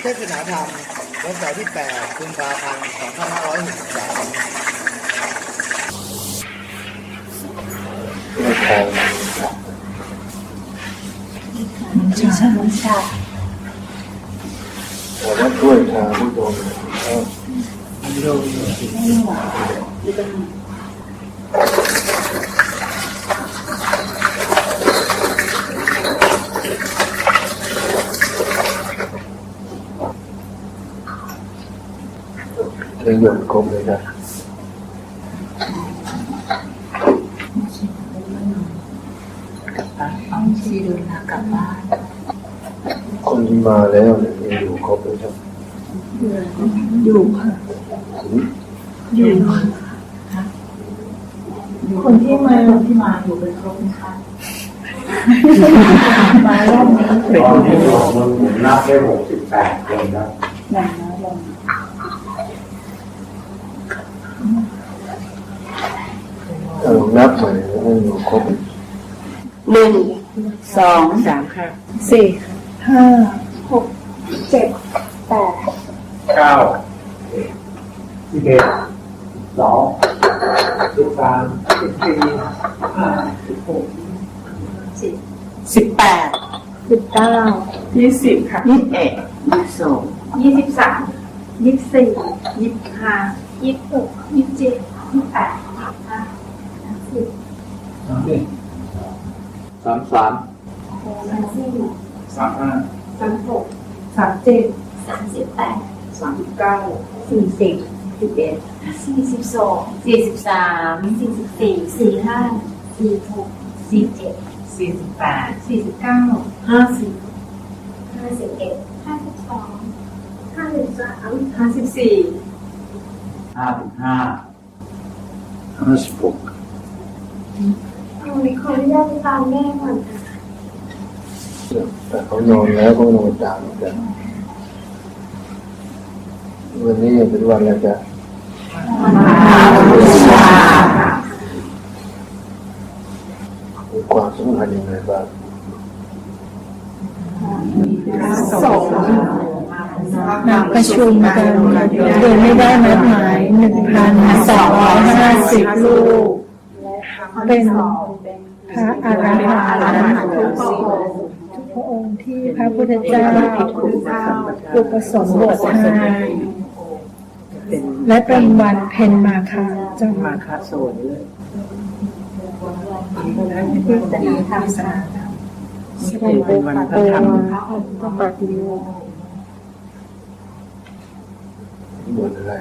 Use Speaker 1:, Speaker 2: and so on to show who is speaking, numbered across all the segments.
Speaker 1: เทศนาธรรมวันเสาร์ที่ 8 กุมภาพันธ์ 2563
Speaker 2: แต่ว่าช่วยชาผู้ชมเลยหย่อนคมเลยนะ
Speaker 3: ที่เดินทางกลับบ้าน
Speaker 2: คนที่มาแล้วเนี่ยยังอยู่ครบเลยครับ
Speaker 3: อยู่ค่ะอยู่คนที่มาอยู่เป็นครบไหมคะมารอบนี้
Speaker 4: ตอนที่ผมนับได้68 คนนะ
Speaker 3: อย่างน้อยลง
Speaker 2: นับใหม่ยังอยู่ครบ
Speaker 3: 1 2 3ค่ะ4 5 6 7 8
Speaker 4: 9 11 12 13 14 15 16
Speaker 3: 18 20ค่ะ21 22 23 24 25 26 27 28
Speaker 4: 33
Speaker 3: 36 37 38 39 40 41 42 43 44 45 46 47 48 49 50 51 52 53 54
Speaker 4: 55
Speaker 2: 56
Speaker 3: ขออนุญาตไปตามแม่ก่อนค่ะ
Speaker 2: แต่เขานอนแล้วก็นอนตามกันวันนี้เป็นวันอะไรจ๊ะมีความสำคัญยังไงบ้าง
Speaker 5: นัดประชุมกันโดยไม่ได้นัดหมาย 1,250 ลูกเป็นพระอรหันต์ทุกพระองค์ที่พระพุทธเจ้าอุปสมบทให้และเป็นวันเพ็ญมาฆะเจ้ามาฆะโสนเลยทำสาเป็นวันพระธรรมพระปฏิโมกข์
Speaker 2: บนอะไร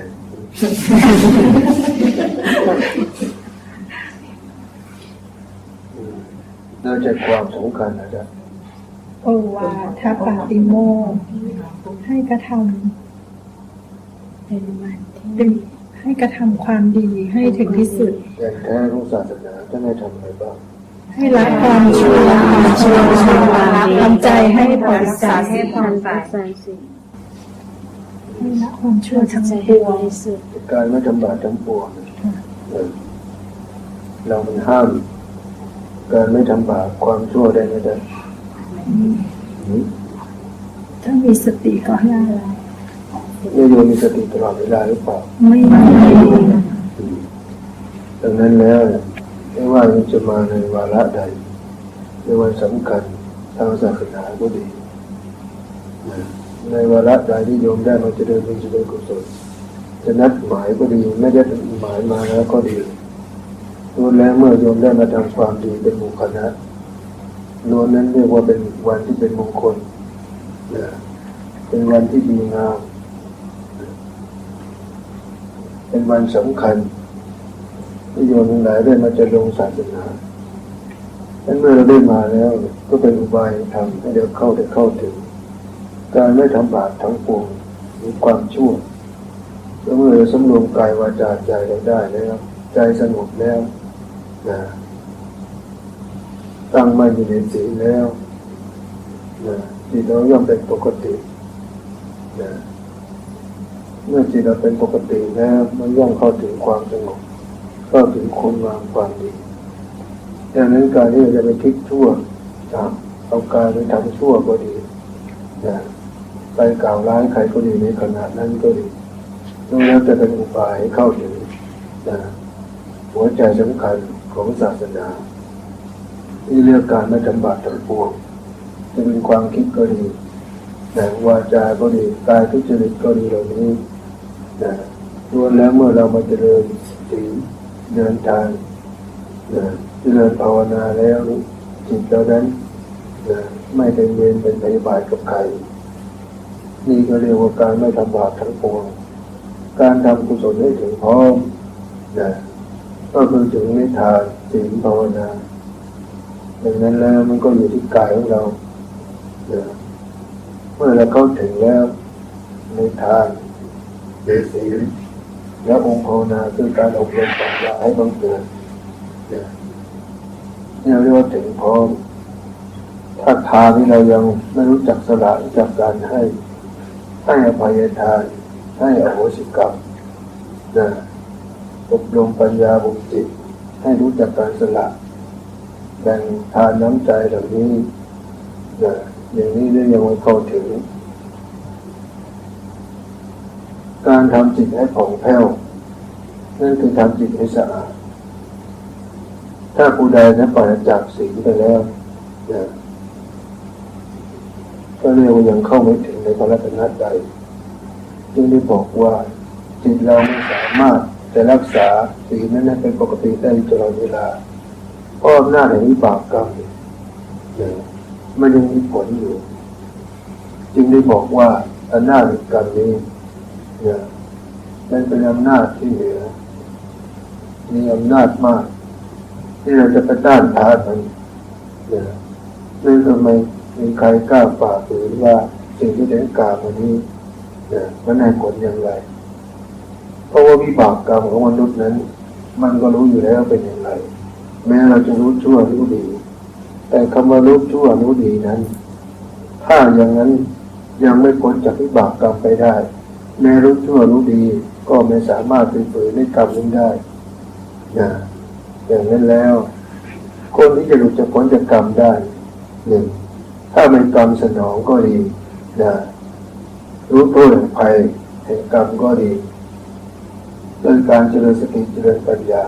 Speaker 2: น่าจะความสำคัญนะจ๊ะ
Speaker 5: โอวาทปาติโมกข์ให้กระทำเป็นวันที่ให้กระทำความดีให้ถึงที่สุด
Speaker 2: อย่างแท้รู้ศาสนาจะให้ทำอะไรบ้าง
Speaker 5: ให้ละความชั่วทำใจให้บริสุทธิ์ให้ละความชั่วทั้งปวง
Speaker 2: การไม่ทำบาปทั้งปวงเรามันห้ามการไม่ทำบาปความชั่วได้ไหมจ๊ะ
Speaker 5: ถ้ามีสติก็ให้
Speaker 2: โยมมีสติตลอดเวลาหรือเปล่า
Speaker 5: ไม่
Speaker 2: ดังนั้นแล้วไม่ว่าจะมาในวาระใดในวันสำคัญทางศาสนาก็ดีในวาระใดที่โยมได้มาเจริญเป็นเจริญกุศลจะนัดหมายก็ดีไม่ได้หมายมาแล้วก็ดีล้วนแล้วเมื่อโยมได้มาทำความดีเป็นหมู่คณะล้วนนั้นเรียกว่าเป็นวันที่เป็นมงคลเป็นวันที่ดีงามเป็นวันสำคัญที่โยมทั้งหลายได้มาเจริญศาสนาดังนั้นเมื่อเราได้มาแล้วก็เป็นอุบายทำให้เดี๋ยวเข้าถึงการไม่ทำบาปทั้งปวงมีความชั่วแล้วเมื่อเราสำรวมกายวาจาใจเราได้แล้วใจสงบแล้วตั้งมั่นอยู่ในศีลแล้วจิตเราย่อมเป็นปกติเมื่อจิตเราเป็นปกติแล้วมันย่อมเข้าถึงความสงบเข้าถึงคุณงามความดีดังนั้นการที่เราจะไปคิดชั่วเอากายไปทำชั่วก็ดี ไปกล่าวร้ายใครก็ดีในขณะนั้นก็ดีดูแล้วจะเป็นอุบายให้เข้าถึงหัวใจสำคัญของศาสนาที่เรื่องการไม่ทำบาปทั้งปวงจะเป็นความคิดก็ดีวาจาก็ดีกายทุจริตก็ดีเหล่านี้ล้วนแล้วเมื่อเรามาเจริญศีลเดินทางเจริญภาวนาแล้วจิตเรานั้นไม่เป็นเวรเป็นภัยบาปกับใครนี่ก็เรียกว่าการไม่ทำบาปทั้งปวงการทำกุศลให้ถึงพร้อมก็คือถึงในทานศีลภาวนาดังนั้นแล้วมันก็อยู่ที่กายของเราเมื่อเราเข้าถึงแล้วในทานในศีลและองค์ภาวนาคือการอบรมปัญญาให้บังเกิดเนี่ยเรียกว่าถึงพร้อมถ้าทานที่เรายังไม่รู้จักสละรู้จักการให้อภัยทานให้อโหสิกรรมอบรมปัญญาบุญจิตให้รู้จักการสละแบ่งทานน้ำใจเหล่านี้อย่างนี้เรียกว่าเข้าถึงการทำจิตให้ผ่องแผ้วนั่นคือทำจิตให้สะอาดถ้าผู้ใดนั้นปราศจากศีลไปแล้วก็เรียกว่ายังเข้าไม่ถึงในพระรัตนตรัยจึงได้บอกว่าจิตเราไม่สามารถจะรักษาศีลนั้นเป็นปกติได้ตลอดเวลาเพราะอำนาจแห่งวิบากกรรมมันยังมีผลอยู่จึงได้บอกว่าอำนาจแห่งกรรมนี้มันเป็นอำนาจที่เหนือมีอำนาจมากที่เราจะไปต้านทานมันนั่นทำไมมีใครกล้าฝ่าฝืนว่าสิ่งที่ได้กล่าวมานี้มันให้ผลอย่างไรเพราะว่าวิบากกรรมของมนุษย์นั้นมันก็รู้อยู่แล้วเป็นอย่างไรแม้เราจะรู้ชั่วรู้ดีแต่คำว่ารู้ชั่วรู้ดีนั้นถ้าอย่างนั้นยังไม่พ้นจากวิบากกรรมไปได้แม้รู้ชั่วรู้ดีก็ไม่สามารถไปฝืนในกรรมนั้นได้อย่างนั้นแล้วคนที่จะหลุดจากพ้นจากกรรมได้หนึ่งถ้าเป็นกรรมสนองก็ดีรู้โทษแห่งภัยแห่งกรรมก็ดีเรื่องการเจริญสติเจริญปัญญา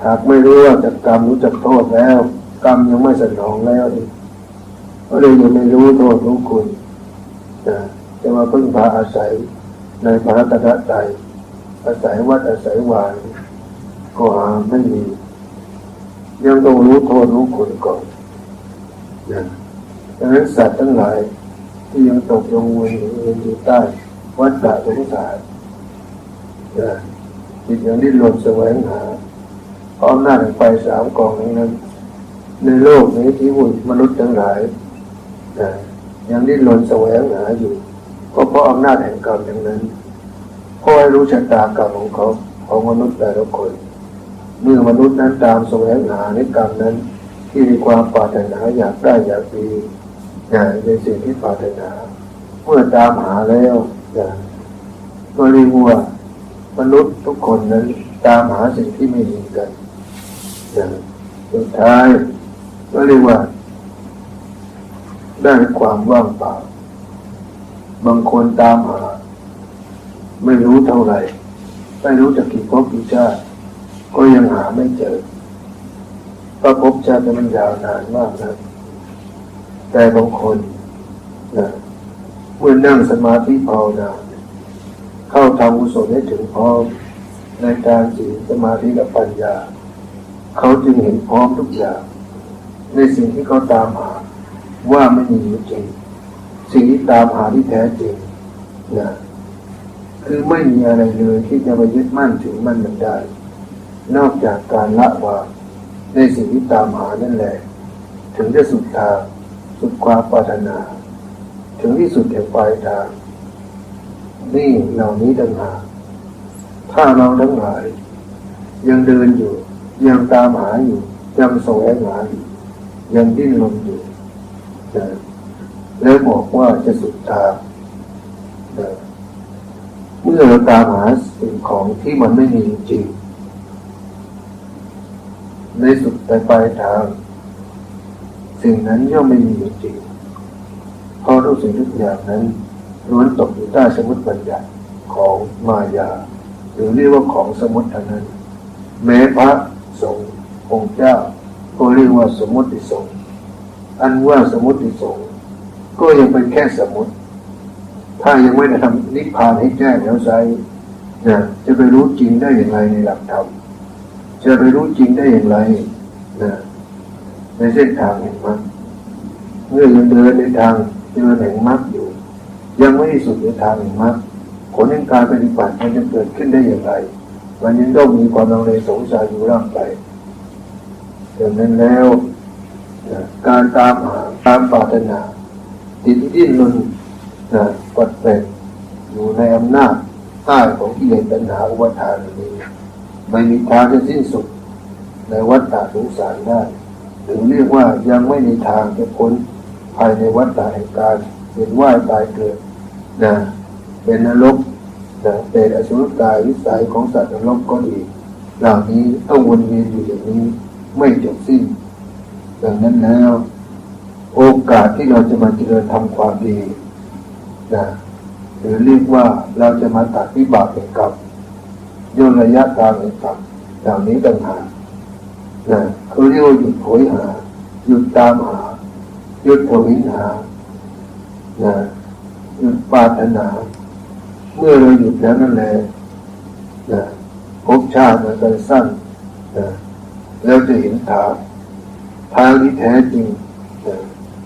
Speaker 2: หากไม่รู้ว่าจากกรรมรู้จักโทษแล้วกรรมยังไม่สนองแล้วก็เลยยังไม่รู้โทษรู้คุณจะมาพึ่งพาอาศัยในพระรัตนตรัยอาศัยวัดอาศัยวาก็หาไม่มียังต้องรู้โทษรู้คุณก่อนดังนั้นสัตว์ทั้งหลายที่ยังตกลงวนอยู่ใต้วัฏฏะสงสารจิตยังดิ้นรนแสวงหาเพราะอำนาจแห่งไฟสามกองนั้นในโลกนี้ที่มนุษย์ทั้งหลายยังดิ้นรนแสวงหาอยู่ก็เพราะอำนาจแห่งกรรมอย่างนั้นเพราะให้รู้ชะตากรรมของเขาของมนุษย์แต่ละคนเมื่อมนุษย์นั้นตามแสวงหาในกรรมนั้นที่มีความปรารถนาอยากได้อยากดีในสิ่งที่ปรารถนาเมื่อตามหาแล้วก็เรียกว่ามนุษย์ทุกคนนั้นตามหาสิ่งที่ไม่ดีกันสุดท้ายก็เรียกว่าได้ความว่างเปล่าบางคนตามหาไม่รู้เท่าไหร่ไม่รู้จะกี่ภพกี่ชาติก็ยังหาไม่เจอเพราะภพชาติมันยาวนานมากนะแต่บางคนเมื่อนั่งสมาธิภาวนาเข้าทำกุศลให้ถึงพร้อมในการศีลสมาธิและปัญญาเขาจึงเห็นพร้อมทุกอย่างในสิ่งที่เขาตามหาว่าไม่มีอยู่จริงสิ่งที่ตามหาที่แท้จริงคือไม่มีอะไรเลยที่จะไปยึดมั่นถือมั่นมันได้นอกจากการละวางในสิ่งที่ตามหานั่นแหละถึงจะสุดทางสุดความปรารถนาถึงที่สุดแห่งปลายทางนี่เหล่านี้ต่างหากถ้าเราทั้งหลายยังเดินอยู่ยังตามหาอยู่ยังแสวงหาอยู่ยังดิ้นรนอยู่แล้วบอกว่าจะสุดทางเมื่อเราตามหาสิ่งของที่มันไม่มีจริงในสุดปลายทางสิ่งนั้นย่อมไม่มีจริงพอ ทุกสิ่งทุกอย่างนั้นล้วนตกอยู่ใต้สมมติบัญญัติของมายาหรือเรียกว่าของสมมติเท่านั้นแม้พระสงฆ์องค์เจ้าก็เรียกว่าสมมติสงฆ์อันว่าสมมติสงฆ์ก็ยังเป็นแค่สมมติถ้ายังไม่ได้ทำนิพพานให้แจ้งแล้วไซจะไปรู้จริงได้อย่างไรในหลักธรรมจะไปรู้จริงได้อย่างไรในเส้นทางแห่งมรรคเมื่อยังเดินในทางเดินแห่งมรรคอยู่ยังไม่ได้สุดในทางแห่งมรรคผลแห่งการปฏิบัติมันจะเกิดขึ้นได้อย่างไรมันยังต้องมีความลังเลสงสัยอยู่ร่างไปดังนั้นแล้วการตามหาตามปรารถนาดิ้นรนปัดแปะอยู่ในอำนาจใต้ของกิเลสตัณหาอุปาทานนี้ไม่มีทางจะสิ้นสุดในวัฏฏะสงสารได้หรือเรียกว่ายังไม่มีทางจะพ้นภายในวัฏฏะแห่งการเวียนว่ายตายเกิดเป็นนรกเป็นอสุรกายวิสัยของสัตว์นรกก็ดีเหล่านี้ต้องวนเวียนอยู่อย่างนี้ไม่จบสิ้นดังนั้นแล้วโอกาสที่เราจะมาเจริญทำความดีหรือเรียกว่าเราจะมาตัดวิบากแห่งกรรมย่นระยะทางแห่งกรรมเหล่านี้ต่างหากเขาเรียกว่าหยุดโหยหาหยุดตามหาหยุดโหยหาหยุดปรารถนาเมื่อเราหยุดแล้วนั่นแหละภพชาติมันจะสั้นแล้วจะเห็นทางที่แท้จริง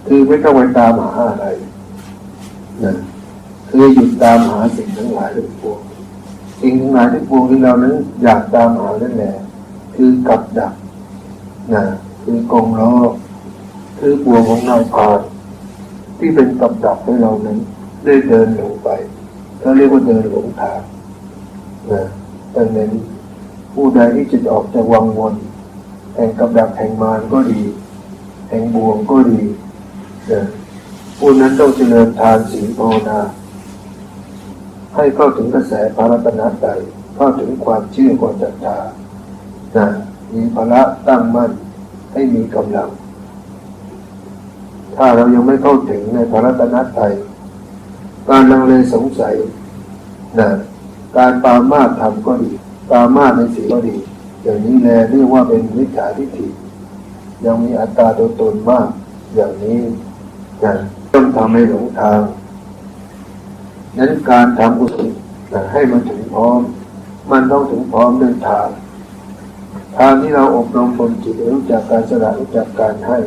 Speaker 2: คือไม่ต้องไปตามหาอะไรคือหยุดตามหาสิ่งทั้งหลายทั้งปวงสิ่งทั้งหลายทั้งปวงที่เรานั้นอยากตามหานั่นแหละคือกับดักคือกองล้อคือบ่วงของนายพรานที่เป็นกับดักให้เรานั้นได้เดินลงไปเขาเรียกว่าเดินหลงทางดังนั้นผู้ใดที่จะออกจากวังวนแห่งกับดักแห่งมารก็ดีแห่งบ่วงก็ดีผู้นั้นต้องเจริญทานศีลภาวนาให้เข้าถึงกระแสพระรัตนตรัยเข้าถึงความเชื่อความศรัทธามีพละตั้งมั่นให้มีกำลังถ้าเรายังไม่เข้าถึงในพระรัตนตรัยการลังเลสงสัยการปรามาสธรรมก็ดีปรามาสในศีลก็ดีอย่างนี้แลเรียกว่าเป็นมิจฉาทิฏฐิยังมีอัตตาตัวตนมากอย่างนี้ต้องทำให้หลงทางนั้นการทำกุศลให้มันถึงพร้อมมันต้องถึงพร้อมด้วยทางที่เราอบรมบ่มจิตรู้จักการสละรู้จักการให้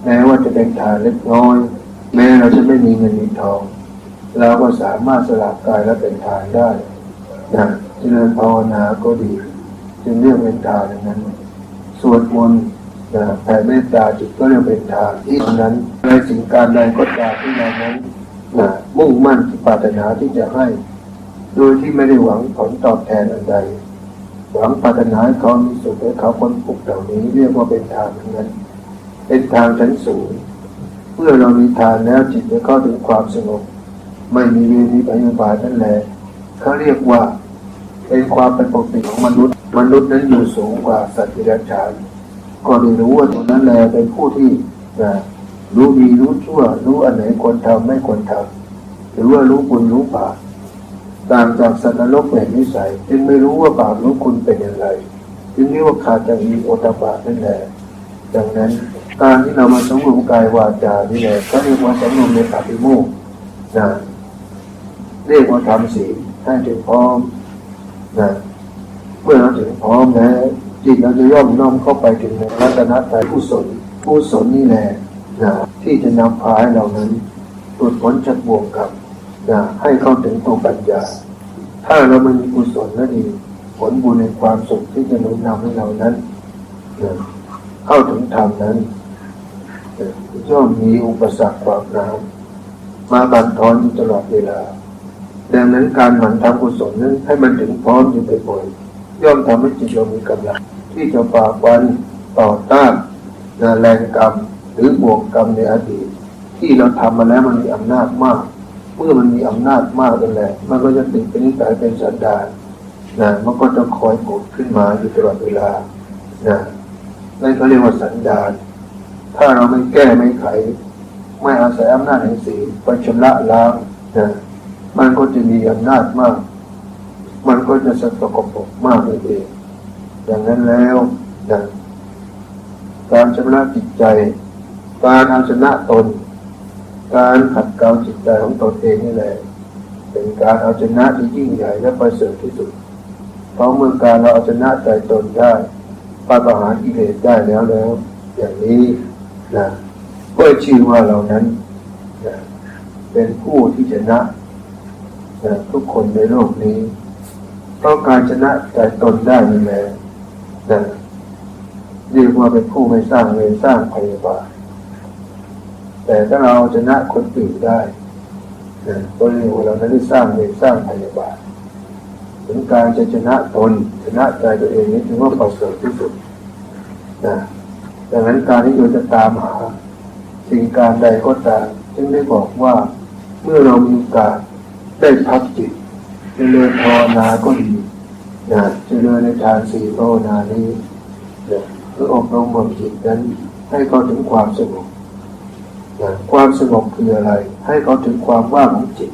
Speaker 2: แม้ว่าจะเป็นทานเล็กน้อยแม้เราจะไม่มีเงินมีทองเราก็สามารถสละกายและเป็นทานได้เจริญภาวนาก็ดีจึงเรียกเป็นทานอย่างนั้นสวดมนต์แผ่เมตตาจิตก็เรียกเป็นทานที่นั้นในสิ่งการใดก็ตามที่เรานั้นมุ่งมั่นปรารถนาที่จะให้โดยที่ไม่ได้หวังผลตอบแทนอันใดหวังปรารถนาให้เขามีสุขให้เขาพ้นทุกข์เหล่านี้เรียกว่าเป็นทานทั้งนั้นเป็นทางชั้นสูงเมื่อเรามีทานแล้วจิตจะเข้าถึงความสงบไม่มีเวรมีพยาบาทนั่นแหละเขาเรียกว่าเป็นความเป็นปกติของมนุษย์นั้นอยู่สูงกว่าสัตว์เดรัจฉานก็ได้รู้ว่าตรงนั้นแหละเป็นผู้ที่รู้ดีรู้ชั่วรู้อันไหนควรทำไม่ควรทำหรือว่ารู้บุญรู้บาปต่างจากสัตว์นรกเป็นนิสัยจึงไม่รู้ว่าบาปรู้คุณเป็นอย่างไรจึงเรียกว่าขาดจากมีโอตปะนั่นแหละดังนั้นการที่เรามาสำรวมกายวาจานี่แหละก็เรียกว่าสำรวมในปฏิโมกข์เรียกว่าทำศีลให้ถึงพร้อมเมื่อเราถึงพร้อมแล้วจิตเราจะย่อมน้อมเข้าไปถึงในรัตนตรัยกุศลนี่แหละที่จะนำพาให้เรานั้นหลุดพ้นจากบ่วงกรรมให้เข้าถึงตัวปัญญาถ้าเราไม่มีกุศลนั่นเองผลบุญในความสุขที่จะหนุนนำให้เรานั้นเข้าถึงธรรมนั้นย่อมมีอุปสรรคขวางน้ำมาบั่นทอนอยู่ตลอดเวลาดังนั้นการหมั่นทำกุศลนั้นให้มันถึงพร้อมอยู่บ่อยๆย่อมทำให้จิตเรามีกำลังที่จะฝ่าฟันต่อต้านแรงกรรมหรือบ่วงกรรมในอดีตที่เราทำมาแล้วมันมีอำนาจมากเมื่อมันมีอำนาจมากนั่นแหละมันก็จะติดเป็นนิสัยเป็นสันดานมันก็จะคอยโกรธขึ้นมาอยู่ตลอดเวลานั่นเขาเรียกว่าสันดานถ้าเราไม่แก้ไม่ไข ไม่อาศัยอำนาจแห่งศีลไปชำระล้างนะมันก็จะมีอำนาจมากมันก็จะสกปรกมากนั่นเองอย่างนั้นแล้วนะการชำระจิตใจการเอาชนะตนการขัดเกลาจิตใจของตนเองนี่แหละเป็นการเอาชนะที่ยิ่งใหญ่และประเสริฐที่สุดเพราะเมื่อการเราเอาชนะใจตนได้ประหารกิเลสได้แล้วอย่างนี้นะก็ชื่อว่าเรานั้นนะเป็นผู้ที่ชนะนะทุกคนในโลกนี้เพราะการชนะใจตนได้นั่นแหละนะเรียกว่าเป็นผู้ไม่สร้างเวรสร้างภัยบาปแต่ถ้าเราชนะคนอื่นได้นะก็เรียกว่าเรานั้นได้สร้างเวรสร้างภัยบาปถึงการจะชนะตนชนะใจตัวเองนี้ถือว่าประเสริฐที่สุดนะดังนั้นการที่เราจะตามหาสิ่งการใดก็ตามจึงได้บอกว่าเมื่อเรามีโอกาสได้พักจิตเจริญภาวนาก็ดีนะเจริญในทานสี่ภาวนานี้นะเพื่ออบรมบ่มจิตนั้นให้เข้าถึงความสงบนะความสงบคืออะไรให้เข้าถึงความว่างของจิต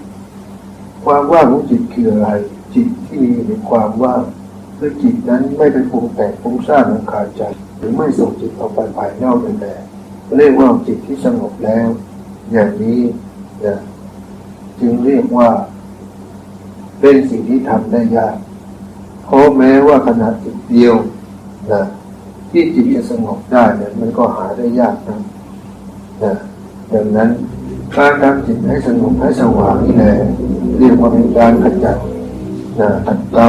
Speaker 2: ความว่างของจิตคืออะไรจิตที่มีในความว่างคือจิตนั้นไม่ไปปรุงแต่งฟุ้งซ่านรำคาญใจหรือไม่ส่งจิตออกไปภายนอกนั่นแหละเรียกว่าจิตที่สงบแล้วอย่างนี้นะจึงเรียกว่าเป็นสิ่งที่ทำได้ยากเพราะแม้ว่าขณะจิตเดียวนะที่จิตจะสงบได้เนี่ยมันก็หาได้ยากนะดังนั้นการทำจิตให้สงบให้สว่างนี่แหละเรียกว่าเป็นการขจัดขัดเกลา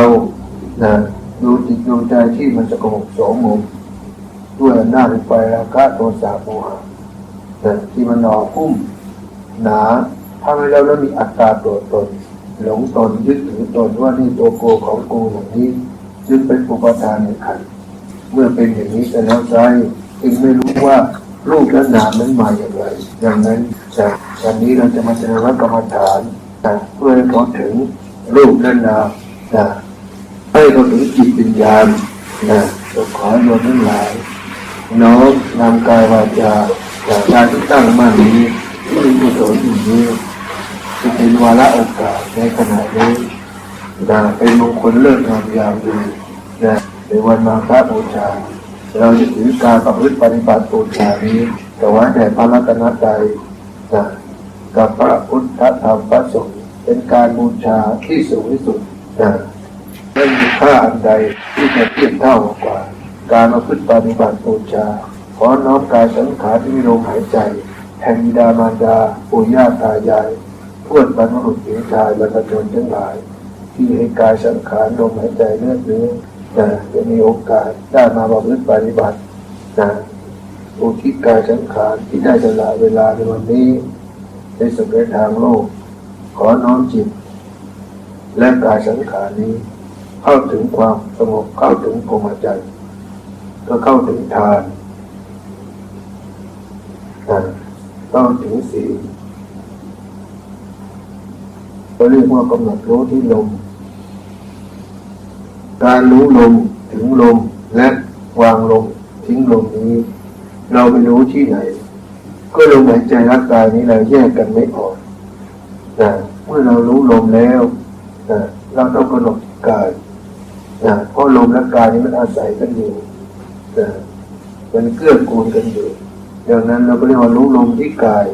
Speaker 2: ดูจิตดูใจที่มันสงบโสมมด้วยอำนาจไฟราคะโทสะโมหะที่มันหน่อหุ้มหนาทำให้เรามีอัตตาตัวตนหลงตนยึดถือตนว่านี่ตัวโกของกูอย่างนี้จึงเป็นอุปทานในขันธ์เมื่อเป็นอย่างนี้แต่แล้วใจจึงไม่รู้ว่ารูปและนามนั้นมาอย่างไรดังนั้นจากวันนี้เราจะมาเจริญกรรมฐานเพื่อให้เข้าถึงรูปและนามให้เข้าถึงจิตวิญญาณเราขอโยมทั้งหลายน้อมนำกายวาจาการที่ตั้งมั่นนี้ที่กุศลอย่างนี้จะเป็นวาระโอกาสในขณะนี้เป็นมงคลเลิศงามยามดีในวันมาฆบูชาเราจะถือการประพฤติปฏิบัติบูชานี้แต่ว่าแด่พระรัตนตรัยกับพระพุทธธรรมพระสงฆ์เป็นการบูชาที่สูงที่สุดไม่มีค่าอันใดที่จะเทียบเท่ากว่าการประพฤติปฏิบัติบูชาขอน้อมกายสังขารที่มีลมหายใจแห่งบิดามารดาปู่ย่าตายายทวดบรรพบุรุษหญิงชายบรรพชนทั้งหลายที่ให้กายสังขารลมหายใจเลือดเนื้อจะมีโอกาสได้มาประพฤติปฏิบัติอุทิศกายสังขารที่ได้สละเวลาในวันนี้ในสำเร็จทางโลกขอน้อมจิตและกายสังขารนี้เข้าถึงความสงบเข้าถึงพรหมจรรย์ก็เข้าถึงทานเข้าถึงศีลก็เรียกว่ากำหนดรู้ที่ลมการรู้ลมถึงลมและวางลมทิ้งลมนี้เราไปรู้ที่ไหนก็ลมหายใจร่างกายนี้เราแยกกันไม่ออกเมื่อเรารู้ลมแล้วเราต้องกำหนดกายเพราะลมและกายนี้มันอาศัยกันอยู่มันเกื้อกูลกันอยู่ดังนั้นเราก็เรียกว่ารู้ลมที่กาย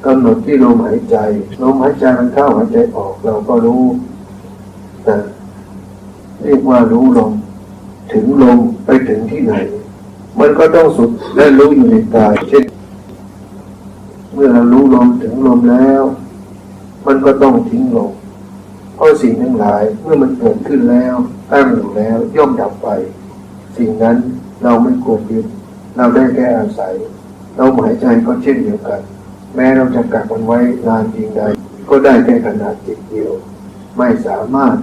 Speaker 2: กำหนดที่ลมหายใจลมหายใจมันเข้าหายใจออกเราก็รู้เรียกว่ารู้ลมถึงลมไปถึงที่ไหนมันก็ต้องสุดและรู้อยู่ในกายเช่นเมื่อเรารู้ลมถึงลมแล้วมันก็ต้องทิ้งลมเพราะสิ่งทั้งหลายเมื่อมันเกิดขึ้นแล้วตั้งอยู่แล้วย่อมดับไปสิ่งนั้นเราไม่ควรยึดเราได้แค่อาศัยเราหายใจก็เช่นเดียวกันแม้เราจะกักมันไว้นานเพียงใดก็ได้แค่ขนาดจิตเดียวไม่สามารถ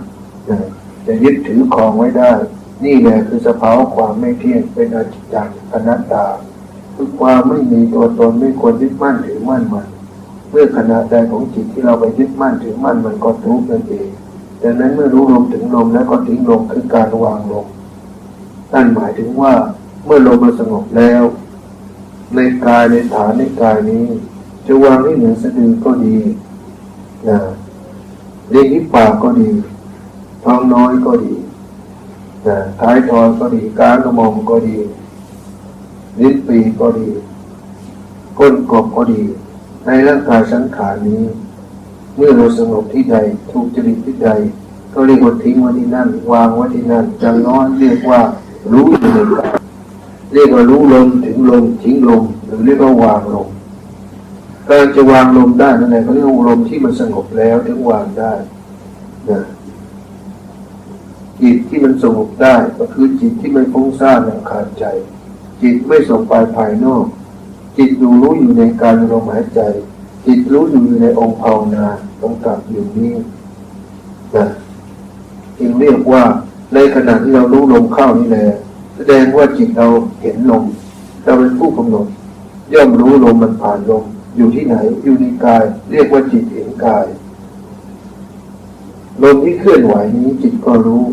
Speaker 2: จะยึดถือของไว้ได้นี่แหละคือสภาวะความไม่เที่ยงเป็นอนิจจังอนัตตาคือความไม่มีตัวตนไม่ควรยึดมั่นถือมั่นมันเมื่อขณะใดของจิตที่เราไปยึดมั่นถือมั่นมันก็ทุกข์นั่นเองดังนั้นเมื่อรู้ลมถึงลมแล้วก็ทิ้งลมคือการวางลมนั่นหมายถึงว่าเมื่อลมมันสงบแล้ว ในกายในฐานในกายนี้จะวางที่เหนือสะดือก็ดีนะเรียงที่ปากก็ดีท้องน้อยก็ดีนะท้ายทอยก็ดีกลางกระหม่อมก็ดีลิ้นปีก็ดีก้นกบก็ดีในร่างกายสังขารนี้เมื่อเราสงบที่ใดถูกจริตที่ใดก็เรียกว่าทิ้งไว้ที่นั่นวางไว้ที่นั่นจังน้อยเรียกว่ารู้อยู่ในกายเรียกว่ารู้ลมถึงลมทิ้งลมหรือเรียกว่าวางลมการจะวางลมได้นั่นแหละเขาเรียกว่าลมที่มันสงบแล้วถึงวางได้นะจิตที่มันสงบได้ก็คือจิตที่ไม่ฟุ้งซ่านรำคาญใจจิตไม่ส่งไปภายนอกจิตรู้อยู่ในการลมหายใจจิตรู้อยู่ในองค์ภาวนากำกับอยู่นี้นะจึงเรียกว่าในขณะที่เรารู้ลมเข้านี่แหละแสดงว่าจิตเราเห็นลมเราเป็นผู้กำหนดย่อมรู้ลมมันผ่านลมอยู่ที่ไหนอยู่ในกายเรียกว่าจิตเห็นกายลมที่เคลื่อนไหวนี้จิตก็รู้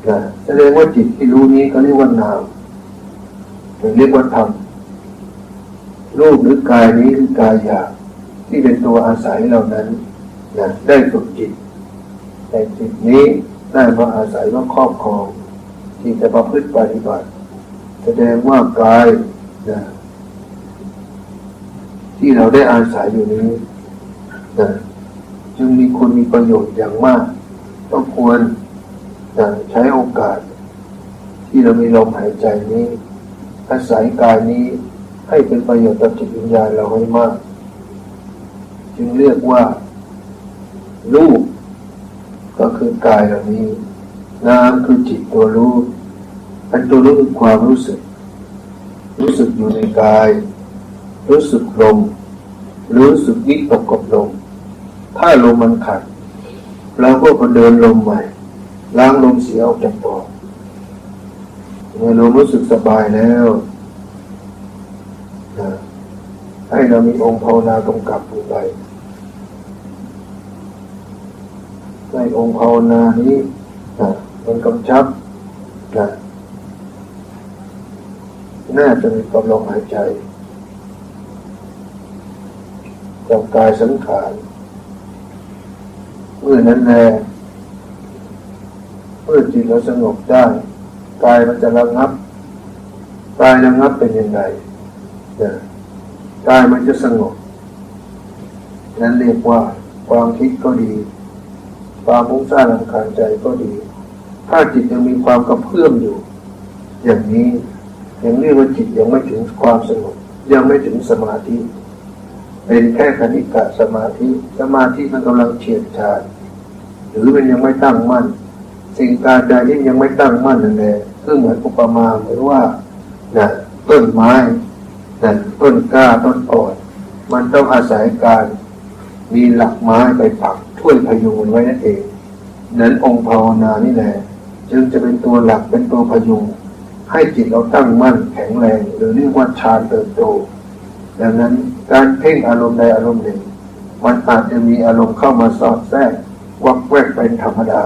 Speaker 2: นะแสดงว่าจิตที่รู้นี้เขาเรียกว่านามหรือเรียกว่าธรรมรูปหรือกายนี้คือกายหยาบที่เป็นตัวอาศัยเหล่านั้นนะได้ฝึกจิตแต่จิตนี้ได้มาอาศัยว่าครอบครองที่จะประพฤติปฏิบัติแสดงว่ากายนะที่เราได้อาศัยอยู่นี้นะจึงมีคุณมีประโยชน์อย่างมากต้องควรนะใช้โอกาสที่เรามีลมหายใจนี้อาศัยกายนี้ให้เป็นประโยชน์ต่อจิตวิญญาณเราให้มากจึงเรียกว่ารูปก็คือกายเหล่านี้นามคือจิตตัวรู้อันตัวรู้คือความรู้สึกอยู่ในกายรู้สึกลมรู้สึกวิตกกับลมถ้าลมมันขัดเราก็เดินลมใหม่ล้างลมเสียออกจากปอดเมื่อเรารู้สึกสบายแล้วให้เรามีองค์ภาวนากำกับอยู่ไปในองค์ภาวนานี้มันกำชับน่าจะมีกำลังหายใจจากกายสังขารเมื่อนั้นแลเมื่อจิตเราสงบได้กายมันจะระงับกายระงับเป็นยังไงกายมันจะสงบนั้นเรียกว่าความคิดก็ดีความฟุ้งซ่านรำคาญใจก็ดีถ้าจิตยังมีความกระเพื่อมอยู่อย่างนี้ยังเรียกว่าจิตยังไม่ถึงความสงบยังไม่ถึงสมาธิเป็นแค่คณิกะสมาธิมันกำลังเฉียดฉาดหรือมันยังไม่ตั้งมั่นสิ่งการใดที่ยังไม่ตั้งมั่นนั่นแหละคือเหมือนอุปมาเหมือนว่าต้นไม้ต้นกล้าต้นอ่อนมันต้องอาศัยการมีหลักไม้ไปปักช่วยพยุงมันไว้นั่นเองนั้นองค์ภาวนานี่แหละจึงจะเป็นตัวหลักเป็นตัวพยุงให้จิตเราตั้งมั่นแข็งแรงหรือเรียกว่าฌานเติบโตดังนั้นการเพ่งอารมณ์ใดอารมณ์หนึ่งมันอาจจะมีอารมณ์เข้ามาสอดแทรกวักแวกเป็นธรรมดา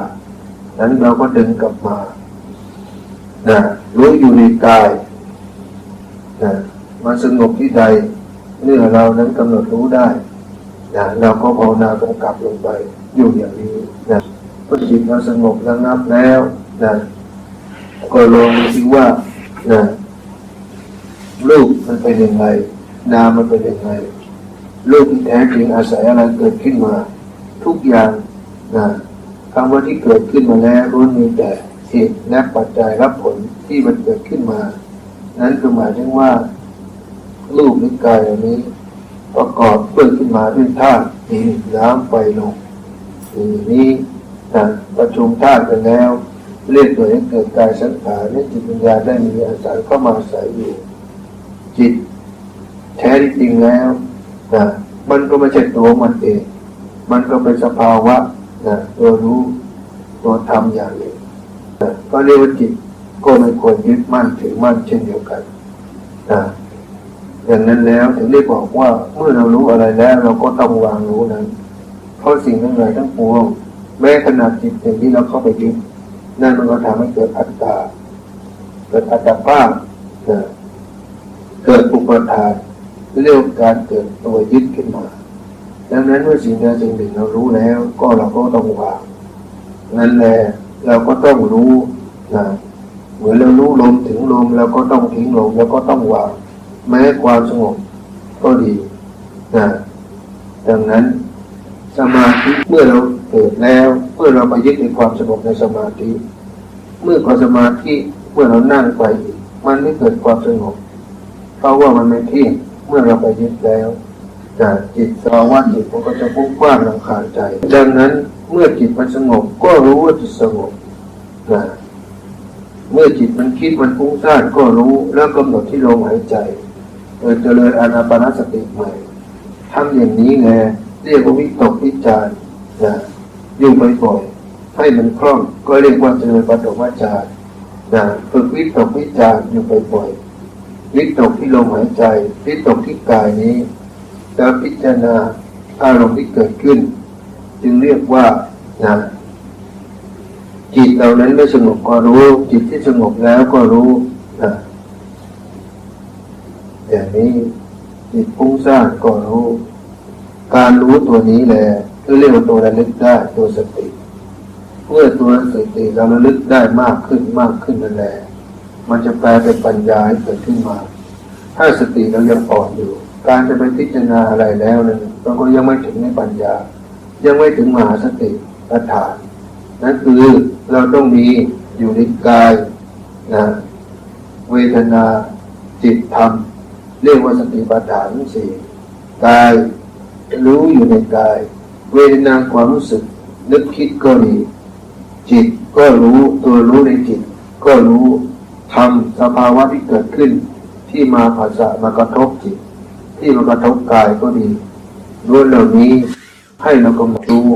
Speaker 2: นั้นเราก็ดึงกลับมารู้อยู่ในกายมันสงบที่ใดเมื่อเรานั้นกำหนดรู้ได้เราก็ภาวนากำกับลงไปอยู่อย่างนี้เมื่อจิตเราสงบระงับแล้วก็ลองดูสิว่ารูปมันเป็นยังไงนามมันเป็นยังไงรูปที่แท้จริงอาศัยอะไรเกิดขึ้นมาทุกอย่างคำว่าที่เกิดขึ้นมาแล้วล้วนมีแต่เหตุและปัจจัยรับผลที่มันเกิดขึ้นมานั้นคือหมายถึงว่ารูปหรือกายอันนี้ประกอบขึ้นมาด้วยธาตุดินน้ำไฟลมนี้ประชุมธาตุกันแล้วเรียกตัวให้เกิดกายสังขารและจิตวิญญาณได้มีอาศัยเข้ามาอาศัยอยู่จิตแท้จริงแล้วมันก็ไม่ใช่ตัวมันเองมันก็เป็นสภาวะตัวรู้ตัวธรรมอย่างหนึ่งก็เรียกว่าจิตก็ไม่ควรยึดมั่นถือมั่นเช่นเดียวกันอย่างนั้นแล้วถึงได้บอกว่าเมื่อเรารู้อะไรแล้วเราก็ต้องวางรู้นั้นเพราะสิ่งทั้งหลายทั้งปวงแม้ขนาดจิตอย่างที่เราเข้าไปยึดนั่นมันก็ทำให้เกิดอัตตาเกิดอัตตาภาพ เกิดอุปทานเรียกการเกิดตัวยึดขึ้นมาดังนั้นเมื่อสิ่งใดสิ่งหนึ่งเรารู้แล้วก็เราก็ต้องวางนั่นแหละเราก็ต้องรู้นะเหมือนเรารู้ลมถึงลมเราก็ต้องทิ้งลมแล้วก็ต้องวางแม้ความสงบก็ดีนะดังนั้นสมาธิเมื่อเราเกิดแล้วเมื่อเราไปยึดในความสงบในสมาธิเมื่อความสมาธิเมื่อเรานั่งไปมันไม่เกิดความสงบเพราะว่ามันไม่เที่ยงเมื่อเราไปยึดแล้วจิตสภาวะจิตมันก็จะฟุ้งซ่านรำคาญใจดังนั้นเมื่อจิตมันสงบก็รู้ว่าจิตสงบนะเมื่อจิตมันคิดมันฟุ้งซ่านก็รู้แล้วกำหนดที่ลมหายใจเจริญอานาปานสติใหม่ทำอย่างนี้ไงเรียกว่าวิตกวิจารนะอยู่บ่อยๆให้มันคล่องก็เรียกว่าเจริญปฐมฌานนะฝึกวิตกวิจารอยู่บ่อยๆวิตกที่ลมหายใจวิตกที่กายนี้แล้วพิจารณาอารมณ์ที่เกิดขึ้นจึงเรียกว่านะจิตเหล่านั้นไม่สงบก็รู้จิตที่สงบแล้วก็รู้นะอย่างนี้จิตฟุ้งซ่านก็รู้การรู้ตัวนี้แหละคือเรียกว่าตัวระลึกได้ตัวสติเมื่อตัวสติเราระลึกได้มากขึ้นนั่นแหละมันจะแปลเป็นปัญญาให้เกิดขึ้นมาถ้าสติเรายังอ่อนอยู่การจะไปพิจารณาอะไรแล้วนั้นเราก็ยังไม่ถึงในปัญญายังไม่ถึงมหาสติปัฏฐานนั่นคือเราต้องมีอยู่ในกายนะเวทนาจิตธรรมเรียกว่าสติปัฏฐานสี่กายรู้อยู่ในกายเวทนาความรู้สึกนึกคิดก็ดีจิตก็รู้ตัวรู้ในจิตก็รู้ธรรมสภาวะที่เกิดขึ้นที่มาภาษามากระทบจิตที่มากระทบกายก็ดีล้วนเหล่านี้ให้เรากำหนดรู้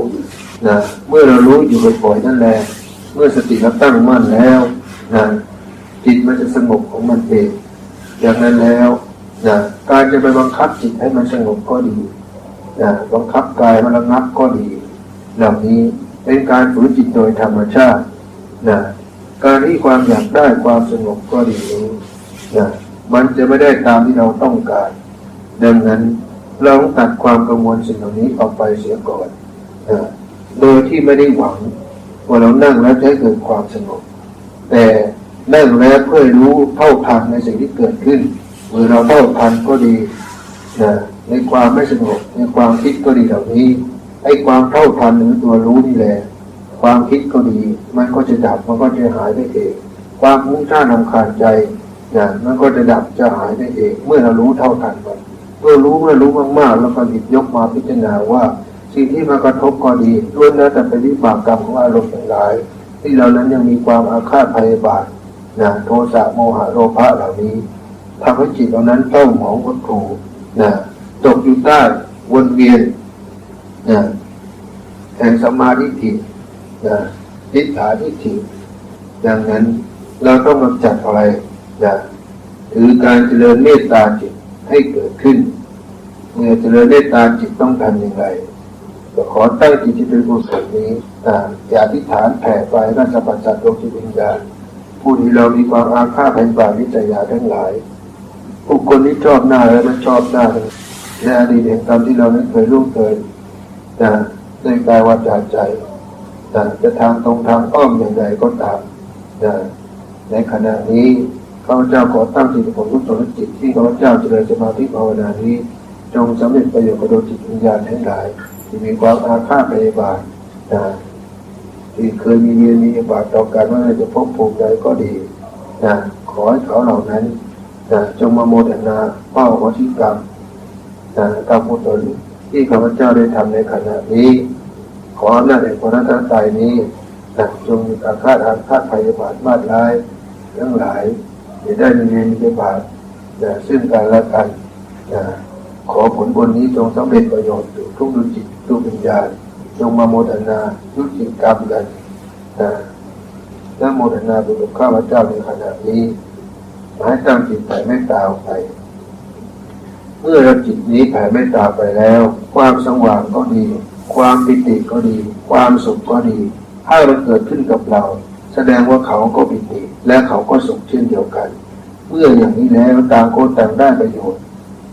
Speaker 2: นะเมื่อเรารู้อยู่บ่อยๆนั่นแหละเมื่อสติเราตั้งมั่นแล้วนะจิตมันจะสงบของมันเองอย่างนั้นแล้วนะการจะไปบังคับจิตให้มันสงบก็ดีนะบังคับกายมันระงับก็ดีเหล่านี้เป็นการฝืนจิตโดยธรรมชาตินะการที่ความอยากได้ความสงบก็ดีนี้นะมันจะไม่ได้ตามที่เราต้องการดังนั้นเราต้องตัดความกังวลสิ่งเหล่านี้ออกไปเสียก่อนนะโดยที่ไม่ได้หวังว่าเรานั่งแล้วจะให้เกิดความสงบแต่นั่งแล้วเพื่อรู้เท่าทันในสิ่งที่เกิดขึ้นเมื่อเราเท่าทันก็ดีนะในความไม่สงบในความคิดก็ดีเหล่านี้ไอ้ความเท่าทันหรือตัวรู้นี่แหละความคิดก็ดีมันก็จะดับมันก็จะหายได้เองความฟุ้งซ่านรำคาญใจนะมันก็จะดับจะหายได้เองเมื่อเรารู้เท่าทันมันเมื่อรู้มากๆแล้วก็หยิบยกมาพิจารณาว่าสิ่งที่มากระทบก็ดีล้วนแล้วแต่เป็นวิบากกรรมของอารมณ์ทั้งหลายที่เรานั้นยังมีความอาฆาตพยาบาทนะโทสะโมหะโลภะเหล่านี้ทำให้จิตเหล่านั้นเศร้าหมองหดหู่นะตกอยู่ใต้วนเวียนนะแห่งสัมมาทิฏฐินะทิฏฐาทิฏฐิดังนั้นเราต้องกำจัดอะไรนะคือการเจริญเมตตาจิตให้เกิดขึ้นเมื่อเจริญเมตตาจิตต้องทำอย่างไรก็ขอตั้งจิตที่เป็นกุศลนี้อย่าอธิษฐานแผ่ไปราชปัจจัยดวงจิตวิญญาณผู้ที่เรามีความอาฆาตพยาบาทวิจัยยาทั้งหลายผู้คนที่ชอบหน้าและไม่ชอบหน้าในอดีตแห่งกรรมที่เราไม่เคยล่วงเกินในกายวาจาใจจะทางตรงทางอ้อมอย่างไรก็ตามในขณะนี้ข้าพเจ้าขอตั้งจิตของกุศลจิตที่ข้าพเจ้าเจริญสมาธิภาวนานี้จงสำเร็จประโยชน์กับดวงจิตวิญญาณทั้งหลายที่มีความอาฆาตพยาบาทที่เคยมีเวรมีบาปต่อกันว่าจะพบภูมิใดก็ดีขอให้เขาเหล่านั้นจงมาโมทนาเป้าของที่กรรมกรรมกุศลที่ข้าพเจ้าได้ทำในขณะนี้ขออำนาจแห่งพระรัตนตรัยนี้จงมีอาฆาตพยาบาทมาดร้ายทั้งหลายจะได้มีเวรมีบาปซึ่งกันและกันขอผลบุญนี้จงสำเร็จประโยชน์ทุกดวงจิตทุกวิญญาณจงมาโมทนายุติกรรมกันและโมทนาบุญข้าพเจ้าในขณะนี้ให้ตั้งจิตแผ่เมตตาออกไปเมื่อเราจิตนี้แผ่เมตตาไปแล้วความสว่างก็ดีความปิติก็ดีความสุขก็ดีถ้ามันเกิดขึ้นกับเราแสดงว่าเขาก็ปิติและเขาก็สุขเช่นเดียวกัน มื่ออย่างนี้แล้วต่างคนต่างได้ประโยชน์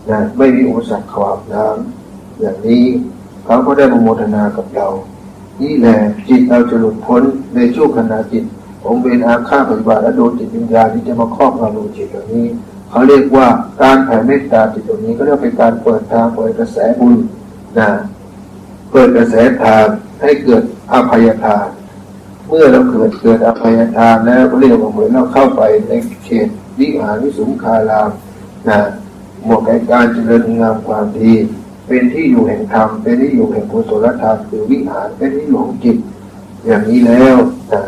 Speaker 2: นะไม่มีอุปสรรคขวางน้ำอย่างนี้เขาก็ได้โมทนากับเรานี่แหละจิตเราจะหลุดพ้นในช่วงขณะจิตผมเป็นอาฆาตปฏิบัติและโดนจิตวิญญาณที่จะมาครอบงำดวงจิตเหล่านี้เขาเรียกว่าการแผ่เมตตาจิตตรงนี้ก็เรียกเป็นการเปิดทางเปิดกระแสบุญนะเปิดกระแสทางให้เกิดอภัยทานเมื่อเราเกิดอภัยทานแล้วก็เรียกว่าเหมือนเราเข้าไปในเขตวิหารวิสุงคารามนะเหมาะกับการเจริญงามความดีเป็นที่อยู่แห่งธรรมเป็นที่อยู่แห่งกุศลธรรมคือวิหารเป็นที่อยู่ของจิตอย่างนี้แล้วนะ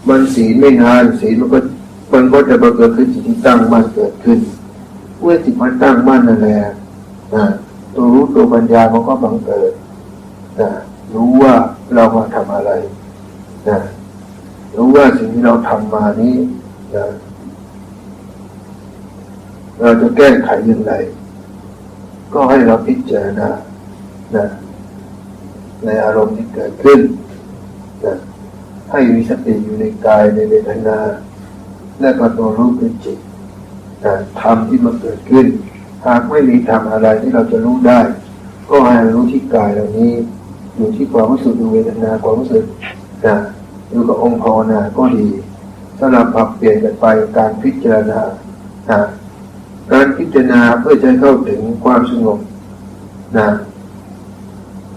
Speaker 2: มันศีลไม่นานศีลมันก็จะบังเกิดขึ้นจิตที่ตั้งมั่นเกิดขึ้นเมื่อจิตมันตั้งมั่นนั่นแหละนะตัวรู้ตัวปัญญามันก็บังเกิดนะรู้ว่าเรามาทำอะไรนะรู้ว่าสิ่งที่เราทำมานี้นะเราจะแก้ไขอย่างไรก็ให้เราพิจารณานะในอารมณ์ที่เกิดขึ้นนะให้มีสติอยู่ในกายในเวทนาและก็ตัวรู้เป็นจิตนะธรรมที่มันเกิดขึ้นหากไม่มีธรรมอะไรที่เราจะรู้ได้ก็ให้รู้ที่กายเหล่านี้อยู่ที่ความรู้สึกอยู่เวทนาความรู้สึกนะอยู่กับองค์ภาวนาก็ดีสลับปรับเปลี่ยนกันไปการพิจารณานะการพิจารณาเพื่อจะเข้าถึงความสงบนะ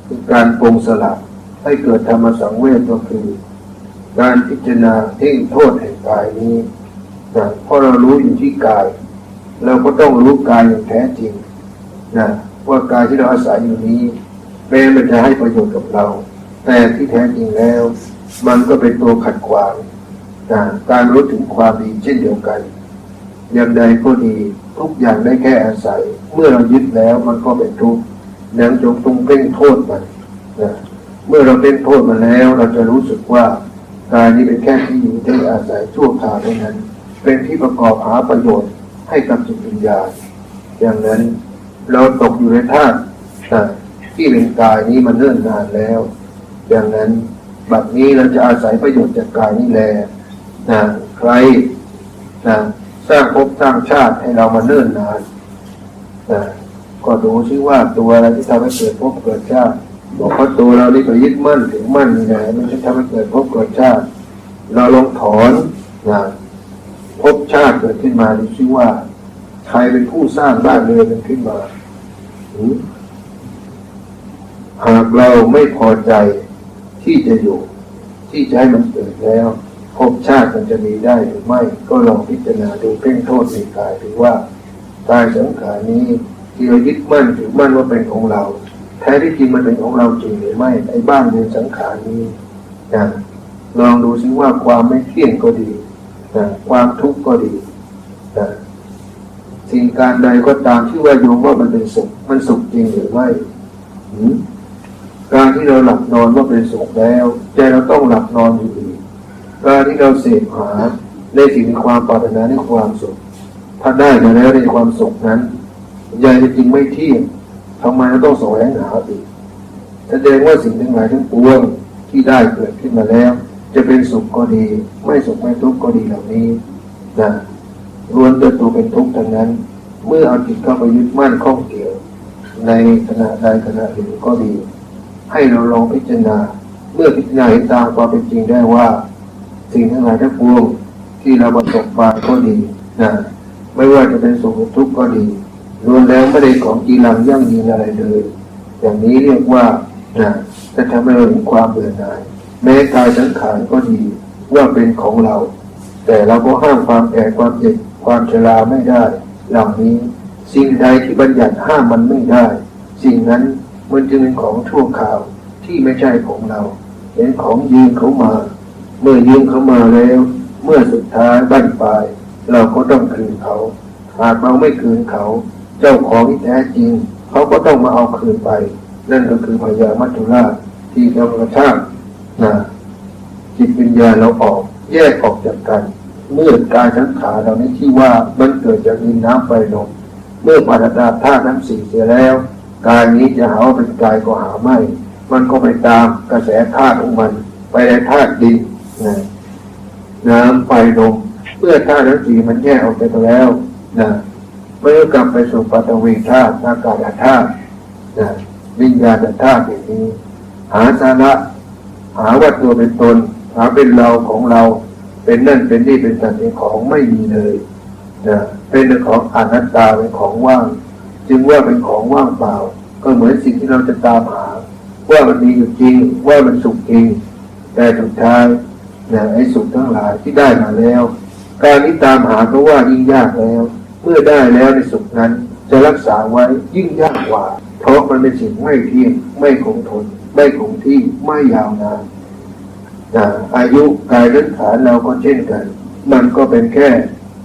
Speaker 2: คือการปรงสลับให้เกิดธรรมสังเวชก็คือการพิจารณาที่โทษแห่งกายนี้นะเพราะเรารู้อยู่ที่กายเราก็ต้องรู้กายอย่างแท้จริงนะว่ากายที่เราอาศัยอยู่นี้แม้มันจะให้ประโยชน์กับเราแต่ที่แท้จริงแล้วมันก็เป็นตัวขัดขวางนะการรู้ถึงความดีเช่นเดียวกันอย่างใดก็ดีทุกอย่างได้แค่อาศัยเมื่อเรายึดแล้วมันก็เป็นทุกข์ยังจงต้องเพ่งโทษมันนะเมื่อเราเพ่งโทษมันแล้วเราจะรู้สึกว่ากายนี้เป็นแค่ที่อยู่ที่อาศัยชั่วคราวเท่านั้นเป็นที่ประกอบหาประโยชน์ให้กับจิตวิญญาณอย่างนั้นเราตกอยู่ในธาตุที่เป็นกายนี้มันเนิ่นนานแล้วอย่างนั้นบัดนี้เราจะอาศัยประโยชน์จากกายนี้แลนะใครนะสร้างภพสร้างชาติให้เรามาเนิ่นนานนะก็ดูซิว่าตัวอะไรที่ทำให้เกิดภพเกิดชาติบอกว่าตัวเรานี่ไปยึดมั่นถึงมั่นนี่นะมันจะทำให้เกิดภพเกิดชาติเราลองถอนนะภพชาติเกิดขึ้นมาดูซิว่าใครเป็นผู้สร้างบ้านเรือนมันขึ้นมาหากเราไม่พอใจที่จะอยู่ที่จะให้มันเกิดแล้วภพชาติมันจะมีได้หรือไม่ก็ลองพิจารณาดูเพ่งโทษในกายหรือว่ากายสังขารนี้ที่เรายึดมั่นถือมั่นว่าเป็นของเราแท้ที่จริงมันเป็นของเราจริงหรือไม่ไอ้บ้านเรือนสังขารนี้นะลองดูซิว่าความไม่เที่ยงก็ดีนะความทุกข์ก็ดีนะสิ่งการใดก็ตามที่ว่าโยมว่ามันเป็นสุขมันสุขจริงหรือไม่การที่เราหลับนอนว่าเป็นสุขแล้วใจเราต้องหลับนอนอยู่ดีการที่เราเสพหาในสิ่งในความปรารถนาในความสุขถ้าได้มาแล้วในความสุขนั้นใจจริงไม่เที่ยงทำไมเราต้องแสวงหาอีกแสดงว่าสิ่งทั้งหลายทั้งปวงที่ได้เกิดขึ้นมาแล้วจะเป็นสุขก็ดีไม่สุขไม่ทุกข์ก็ดีเหล่านี้นะล้วนแต่ตัวเป็นทุกข์ทั้งนั้นเมื่อเอาจิตเข้าไปยึดมั่นข้องเกี่ยวในขณะใดขณะหนึ่งก็ดีให้เราลองพิจารณาเมื่อพิจารณาเห็นตามความเป็นจริงได้ว่าสิ่งทั้งหลายทั้งปวงที่เราประสบมาก็ดีนะไม่ว่าจะเป็นสุขหรือทุกข์ก็ดีล้วนแล้วไม่ได้ของจีรังยั่งยืนอะไรเลยอย่างนี้เรียกว่านะจะทำให้เราเห็นความเบื่อหน่ายแม้กายสังขารก็ดีว่าเป็นของเราแต่เราก็ห้ามความแก่ความเจ็บความชราไม่ได้เหล่านี้สิ่งใดที่บัญญัติห้ามมันไม่ได้สิ่งนั้นมันจึงเป็นของชั่วคราวที่ไม่ใช่ของเราเป็นของยืมเขามาเมื่อยืมเขามาแล้วเมื่อสุดท้ายบั้นปลายเราก็ต้องคืนเขาหากเราไม่คืนเขาเจ้าของที่แท้จริงเขาก็ต้องมาเอาคืนไปนั่นก็คือพญามัจจุราชที่กำลังชากจิตวิญญาณเราออกแยกออกจากกันเมื่อกายสังขารเรานี้ที่ว่ามันเกิดจากดินน้ำไฟลมเมื่อปรารถนาธาตุน้ำสี่เสียแล้วกายนี้จะหาว่าเป็นกายก็หาไม่มันก็ไปตามกระแสธาตุของมันไปในธาตุดินน้ำไฟลม เมื่อธาตุทั้งสี่มันแยกออกไปแล้วนะเมื่อกลับไปสู่ปฐวีธาตุอากาศธาตุนะวิญญาณธาตุอย่างนี้หาสาระหาว่าตัวเป็นตนหาเป็นเราของเราเป็นนั่นเป็นนี่เป็นสัตว์เป็นของไม่มีเลยนะเป็นของอนัตตาเป็นของว่างจึงว่าเป็นของว่างเปล่าก็เหมือนสิ่งที่เราจะตามหาว่ามันมีอยู่จริงว่ามันสุขจริงแต่สุดท้ายนะไอ้สุขทั้งหลายที่ได้มาแล้วการที่ตามหาก็ว่ายิ่งยากแล้วเมื่อได้แล้วในสุขนั้นจะรักษาไว้ยิ่งยากกว่าเพราะมันเป็นสิ่งไม่เที่ยงไม่คงทนไม่คงที่ไม่ยาวนานอายุกายและขาเราก็เช่นกันมันก็เป็นแค่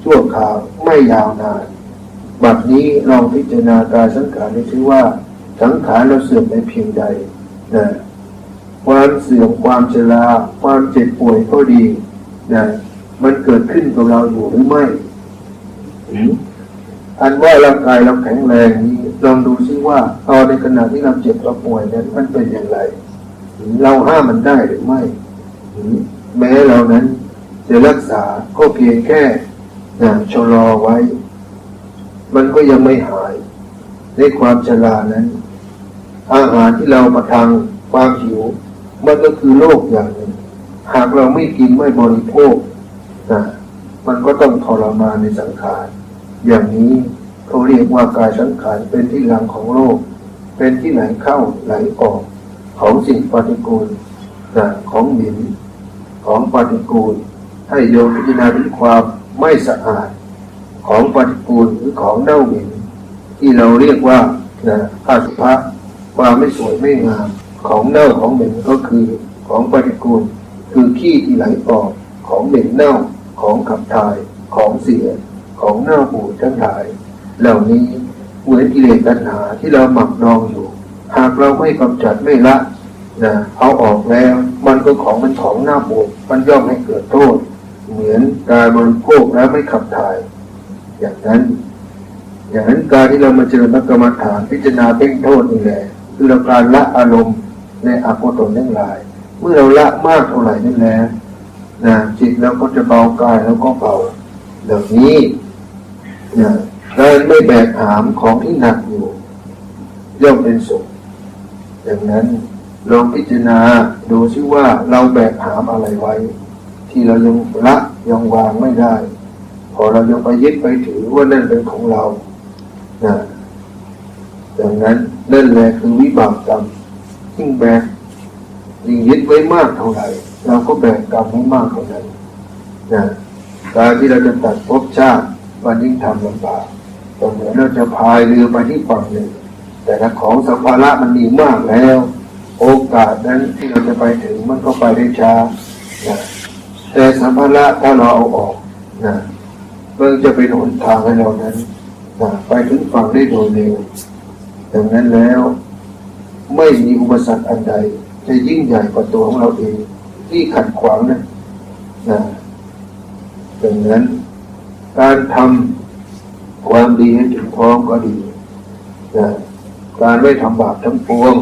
Speaker 2: ชั่วคราวไม่ยาวนานบัดนี้ลองพิจารณากายสังขารได้ชื่อว่าสังขารเราเสื่อมไปเพียงใดนะความเสื่อมความชราความเจ็บป่วยก็ดีนะมันเกิดขึ้นกับเราอยู่หรือไม่อันว่าร่างกายเราแข็งแรงนี้ลองดูซิว่าตอนในขณะที่เราเจ็บเราป่วยนั้นมันเป็นอย่างไรเราห้ามมันได้หรือไม่แม้เรานั้นจะรักษาก็เพียงแค่ชะลอไว้มันก็ยังไม่หายในความชรานั้นอาหารที่เราประทังความหิวมันก็คือโรคอย่างหนึ่งหากเราไม่กินไม่บริโภคมันก็ต้องทรมานในสังขารอย่างนี้เขาเรียกว่ากายสังขารเป็นที่หลังของโลกเป็นที่ไหลเข้าไหลออกของสิ่งปฏิกูลของหมิ่นของปฏิกูลให้โยมพิจารณาถึงความไม่สะอาดของปฏิกูลหรือของเน่าเหม็นที่เราเรียกว่าอสุภะความไม่สวยไม่งามของเน่าของเหม็นก็คือของปฏิกูลคือขี้ที่ไหลออกของเหม็นเน่าของขับถ่ายของเสียของเน่าบูดทั้งหลายเหล่านี้เหมือนกิเลสตัณหาที่เราหมักดองอยู่หากเราไม่กำจัดไม่ละเอาออกแล้วมันก็ของมันของหน้าบูดมันย่อมให้เกิดโทษเหมือนการบริโภคแล้วไม่ขับถ่ายอย่างนั้นการที่เรามาเจริญกรรมฐานพิจารณาเพ่งโทษนี่แหละคือเราการละอารมณ์ในอกุศลทั้งหลายเมื่อเราละมากเท่าไหร่นั่นแหละจิตเราก็จะเบากายแล้วก็เบาเหล่านี้การไม่แบกหามของที่หนักอยู่ย่อมเป็นสุขดังนั้นลองพิจารณาดูซิว่าเราแบกหามอะไรไว้ที่เรายังละยังวางไม่ได้พอเรายังไปยึดไปถือว่านั่นเป็นของเราดังนั้นนั่นแหละคือวิบากกรรมยิ่งแบกยิ่งยึดไว้มากเท่าไหร่เราก็แบกกรรมไว้มากเท่านั้นการที่เราจะตัดภพชาติมันยิ่งทำลำบากตอนนี้เราจะพายเรือไปที่ฝั่งหนึ่งแต่ถ้าของสัมภาระมันมีมากแล้วโอกาสนั้นที่เราจะไปถึงมันก็ไปได้ช้าแต่สัมภาระถ้าเราเอาออกมันจะเป็นหนทางให้เรานั้นไปถึงฝั่งได้โดยเร็วดังนั้นแล้วไม่มีอุปสรรคอันใดจะยิ่งใหญ่กว่าตัวของเราเองที่ขัดขวางนั้นดังนั้นการทำความดีให้ถึงพร้อมก็ดีการไม่ทำบาปทั้งปวง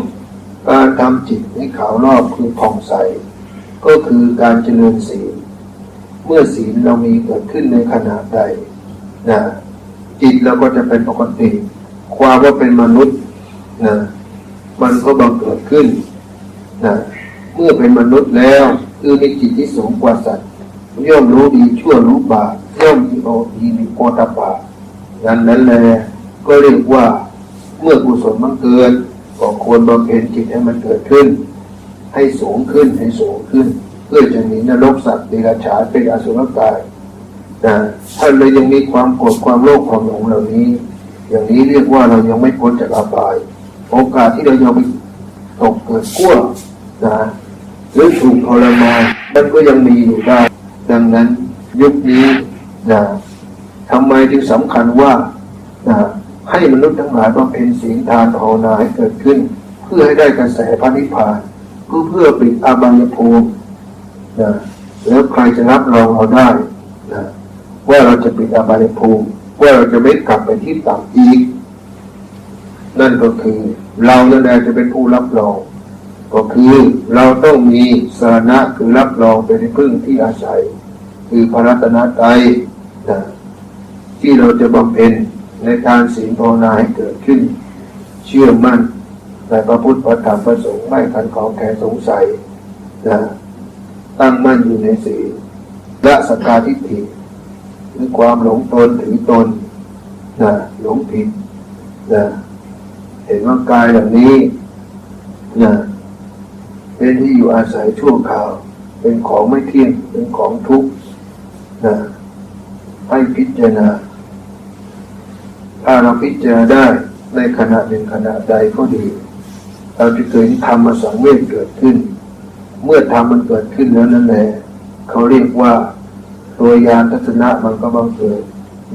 Speaker 2: การทำจิตให้ขาวรอบคือผ่องใสก็คือการเจริญศีลเมื่อศีลเรามีเกิดขึ้นในขณะใดจิตเราก็จะเป็นปกติความว่าเป็นมนุษย์มันก็บังเกิดขึ้นเมื่อเป็นมนุษย์แล้วคือมีจิตที่สูงกว่าสัตว์ย่อมรู้ดีชั่วรู้บาปย่อมมีมีโอตปะนั้นแหละก็เรียกว่าเมื่อกุศลมันเกิดก็ควรบำเพ็ญจิตให้มันเกิดขึ้นให้สูงขึ้นเพื่อจะหนีนรกสัตว์เดรัจฉานเป็นอสุรกายท่านเลยยังมีความโกรธความโลภความหลงเหล่านี้อย่างนี้เรียกว่าเรายังไม่พ้นจากอบายโอกาสที่เรายังไปตกเกิดกั้วหรือถูกทรมานมันก็ยังมีอยู่ได้ดังนั้นยุคนี้ทำไมจึงสำคัญว่าให้มนุษย์ทั้งหลายบำเพ็ญศีลทานภาวนาให้เกิดขึ้นเพื่อให้ได้กระแสพระนิพพานก็เพื่อปิดอบายภูมิแล้วใครจะรับรองเราได้ว่าเราจะปิดอบายภูมิว่าเราจะไม่กลับไปที่ต่ำอีกนั่นก็คือเรานั่นแหละจะเป็นผู้รับรองก็คือเราต้องมีสรณะคือรับรองเป็นที่พึ่งที่อาศัยคือพระรัตนตรัย นะที่เราจะบำเพ็ญในทานศีลภาวนาให้เกิดขึ้นเชื่อมั่นในพระพุทธพระธรรมพระสงฆ์ไม่ขัดข้องแคลนสงสัยนะตั้งมั่นอยู่ในศีลละสักกายทิฏฐิคือความหลงตนถือตนนะหลงผิดนะเห็นว่ากายเหล่านี้นะเป็นที่อยู่อาศัยชั่วคราวเป็นของไม่เที่ยงเป็นของทุกข์นะให้พิจารณาถ้าเราพิจารณาได้ในขณะหนึ่งขณะใดก็ดีเราจะเกิดธรรมสังเวชเกิดขึ้นเมื่อธรรมมันเกิดขึ้นแล้วนั่นแหละเขาเรียกว่าตัวญาณทัศนะมันก็บังเกิด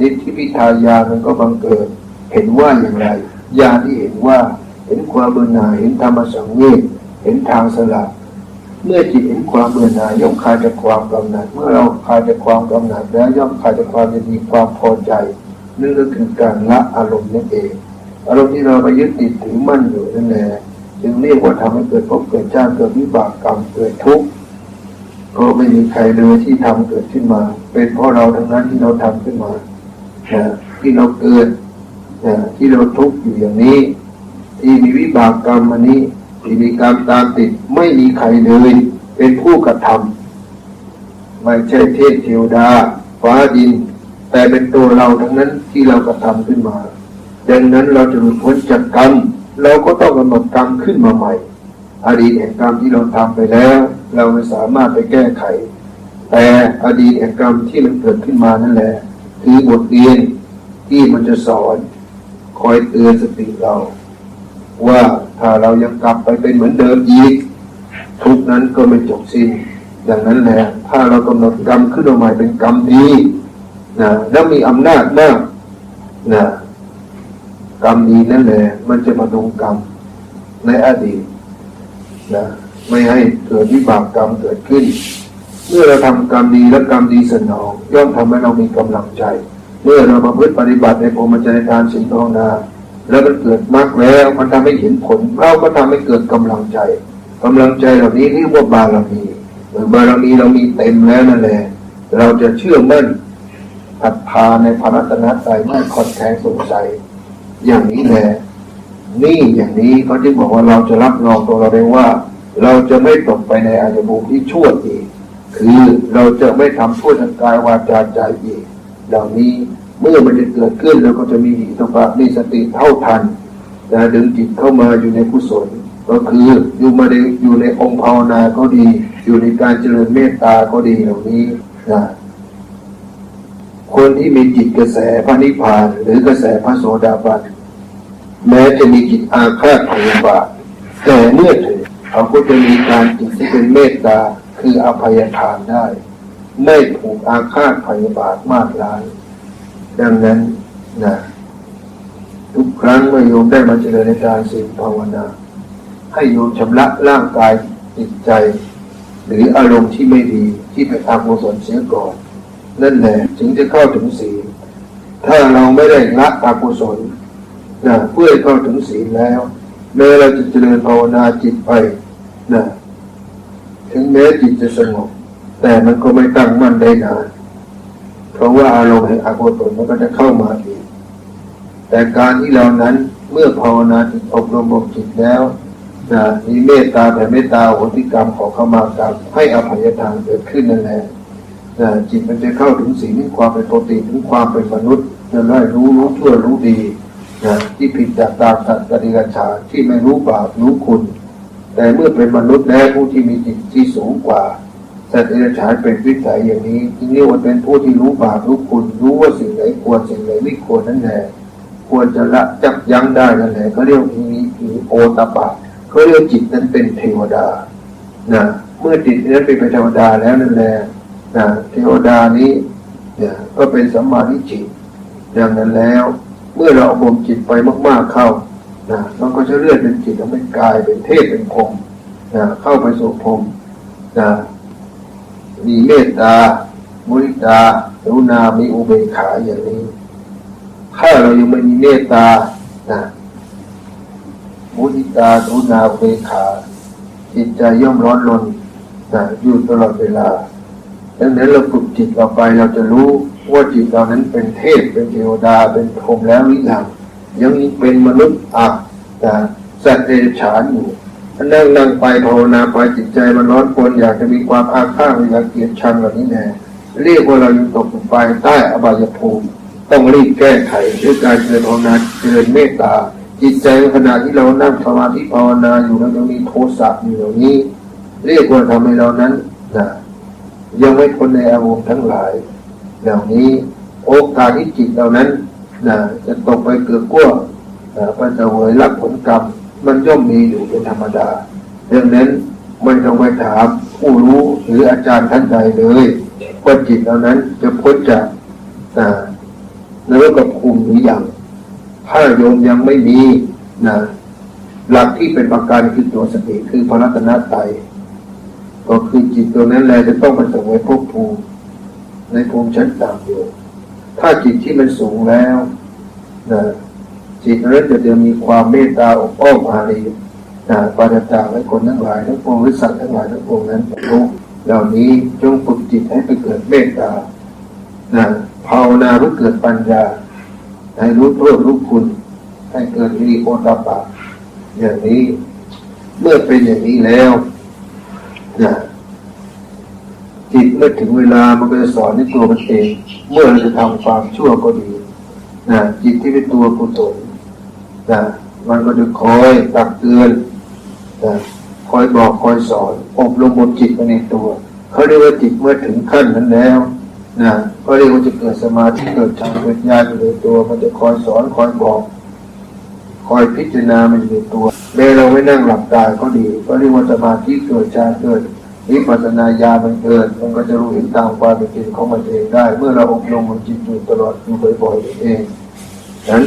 Speaker 2: นิพพิทายานมันก็บังเกิดเห็นว่าอย่างไรญาณที่เห็นว่าเห็นความเบื่อหน่ายเห็นธรรมสังเวชเห็นทางสละเมื่อจิตเห็นความเบื่อหน่ายย่อมคลายจากความกำหนัดเมื่อเราคลายจากความกำหนัดแล้วย่อมคลายจากความยินดีความพอใจนั่นก็คือการละอารมณ์นั่นเองอารมณ์ที่เราไปยึดติดถือมั่นอยู่นั่นแหละจึงเรียกว่าทำให้เกิดภพเกิดชาติเกิดวิบากกรรมเกิดทุกข์เพราะไม่มีใครเลยที่ทำเกิดขึ้นมาเป็นเพราะเราทั้งนั้นที่เราทำขึ้นมาที่เราเกิดที่เราทุกข์อยู่อย่างนี้ที่มีวิบากกรรมอันนี้ที่มีกรรมตามติดไม่มีใครเลยเป็นผู้กระทำไม่ใช่เทพเทวดาฟ้าดินแต่เป็นตัวเราทั้งนั้นที่เรากระทำขึ้นมาดังนั้นเราจะหลุดพ้นจากกรรมเราก็ต้องกำหนดกรรมขึ้นมาใหม่อดีตแห่งกรรมที่เราทำไปแล้วเราไม่สามารถไปแก้ไขแต่อดีตแห่งกรรมที่มันเกิดขึ้นมานั่นแหละคือบทเรียนที่มันจะสอนคอยเตือนสติเราว่าถ้าเรายังกลับไปเป็นเหมือนเดิมอีกทุกนั้นก็ไม่จบสิ้นดังนั้นแหละถ้าเรากำหนดกรรมขึ้นมาใหม่เป็นกรรมดีนะแล้วมีอำนาจมากนะกรรมดีนั่นแหละมันจะมาดุงกรรมในอดีตนะไม่ให้เกิดวิบากกรรมเกิดขึ้นเมื่อเราทำกรรมดีและกรรมดีสนองย่อมทำให้เรามีกำลังใจเมื่อเราประพฤติปฏิบัติในพรหมจรรยทานศีลภาวนาแล้วมันเกิดมรรคแล้วมันทำให้เห็นผลเราก็ทำให้เกิดกำลังใจกำลังใจเหล่านี้เรียกว่าบารมีบารมีเรามีเต็มแล้วนั่นแหละเราจะเชื่อมั่นศรัทธาในพระรัตนตรัยไม่คลอนแคลนสงสัยอย่างนี้แหละนี่อย่างนี้เขาจึงบอกว่าเราจะรับรองตัวเราได้ว่าเราจะไม่ตกไปในอายภูมิที่ชั่วอีกคือเราจะไม่ทำชั่วทางกายวาจาใจอีกเหล่านี้เมื่อมันจะเกิดขึ้นเราก็จะมีหิริโตปะมีสติเท่าทันดึงจิตเข้ามาอยู่ในกุศลก็คืออยู่ในองค์ภาวนาก็ดีอยู่ในการเจริญเมตตาก็ดีเหล่านี้นะคนที่มีจิตกระแสพระนิพพานหรือกระแสพระโสดาบันแม้จะมีจิตอาฆาตพยาบาทแต่เมื่อถึงเขาก็จะมีการจิตที่เป็นเมตตาคืออภัยทานได้ไม่ถูกอาฆาตพยาบาทมากร้ายดังนั้นนะทุกครั้งเมื่อโยมได้มาเจริญในการศีลภาวนาให้โยมชำระร่างกายจิตใจหรืออารมณ์ที่ไม่ดีที่เป็นอกุศลเสียก่อนนั่นแหละถึงจะเข้าถึงศีลถ้าเราไม่ได้ละอกุศลนะเพื่อเข้าถึงศีลแล้วแม้เราจะเจริญภาวนาจิตไปนะถึงแม้จิตจะสงบแต่มันก็ไม่ตั้งมั่นได้นานเพราะว่าอารมณ์แห่งอกุศลมันก็จะเข้ามาอีกแต่การที่เรานั้นเมื่อภาวนาจิตอบรมบ่มจิตแล้วนะมีเมตตาแต่เมตตาโหติกรรมขอเข้ามากรรมให้อภัยทานเกิดขึ้นนั่นแหละจิตมันจะเข้าถึงสิ่งที่ความเป็นปกติถึงความเป็นมนุษย์จะได้รู้ชั่วรู้ดีที่ผิดจากตามสัตว์ปฏิกัจฉาที่ไม่รู้บาปรู้คุณแต่เมื่อเป็นมนุษย์แล้วผู้ที่มีจิตที่สูงกว่าสัตว์ปฏิกัจฉาเป็นวิสัยอย่างนี้จึงเรียกว่าเป็นผู้ที่รู้บาปรู้คุณรู้ว่าสิ่งไหนควรสิ่งไหนไม่ควรนั่นแหละควรจะละจับยั้งได้นั่นแหละเขาเรียกมีโอตปะเขาเรียกจิตนั้นเป็นเทวดาเมื่อจิตนั้นเป็นเทวดาแล้วนั่นแหละเทวดานี้ก็เป็นสัมมาทิฏฐิดังนั้นแล้วเมื่อเราอบรมจิตไปมากๆเข้ามันก็จะเลื่อนเป็นจิตแล้วเป็นกายเป็นเทพเป็นพรหมเข้าไปสู่พรหมมีเมตตามุทิตากรุณามีอุเบกขาอย่างนี้ถ้าเรายังไม่มีเมตตามุทิตากรุณาอุเบกขาจิตใจย่อมร้อนรนอยู่ตลอดเวลาดังนั้นเราฝึกจิตเราไปเราจะรู้ ว่าจิตเรานั้นเป็นเทพเป็นเทวดาเป็นพรหมแล้วหรือยังเป็นมนุษย์สัตว์เดรัจฉานอยู่นั่งไปภาวนาไปจิตใจมันร้อนปนอยากจะมีความอาฆาตอยากเกลียดชังแบบนี้แน่เรียกว่าเรายังตกลงไปใต้อบายภูมิต้องรีบแก้ไขด้วยการเจริญภาวนาเจริญเมตตาจิตใจขณะที่เรานั่งสมาธิภาวนาอยู่แล้วยังมีโทสะอยู่เหล่านี้เรียกว่าทำให้เรานั้นยังไม่พ้นในอารมณ์ทั้งหลายเหล่านี้โอกาสที่จิตเรานั้นจะตกไปเกือกกลัวไปเสวยรับผลกรรมมันย่อมมีอยู่เป็นธรรมดาดังนั้นไม่ต้องไปถามผู้รู้หรืออาจารย์ท่านใดเลยว่าจิตเรานั้นจะพ้นจากนรกภูมิหรือยังถ้าโยมยังไม่มีหลักที่เป็นประการคือตัวสติคือพระรัตนตรัยก็คือจิตตัวนั้นแหละจะต้องไปเสวยภพภูมิในภูมิชั้นต่ำอยู่ถ้าจิตที่มันสูงแล้วจิตนั้นจะมีความเมตตาอบอ้อมอารีปราศจากให้คนทั้งหลายทั้งปวงหรือสัตว์ทั้งหลายทั้งปวงนั้นรู้เหล่านี้จงฝึกจิตให้ไปเกิดเมตตาภาวนาเพื่อเกิดปัญญาให้รู้โทษรู้คุณให้เกิดฮิริโอตตัปปะอย่างนี้เมื่อเป็นอย่างนี้แล้วจิตเมื่อถึงเวลามันก็จะสอนในตัวมันเองเมื่อเราจะทำความชั่วก็ดีจิตที่เป็นตัวกุศลมันก็จะคอยตักเตือนคอยบอกคอยสอนอบรมบนจิตไปในตัวเขาเรียกว่าจิตเมื่อถึงขั้นนั้นแล้วก็เรียกว่าจะเกิดสมาธิเกิดฌานเกิดญาณอยู่ในตัวมันจะคอยสอนคอยบอกคอยพิจารณามันอยู่ในตัวแม้เราไม่นั่งหลับตาก็ดีก็เรียกว่าสมาธิเกิดฌานเกิดวิปัสสนาญาณมันเกิดมันก็จะรู้เห็นตามความเป็นจริงของมันเองได้เมื่อเราอบรมมันจิตอยู่ตลอดอยู่บ่อยๆเองนั้น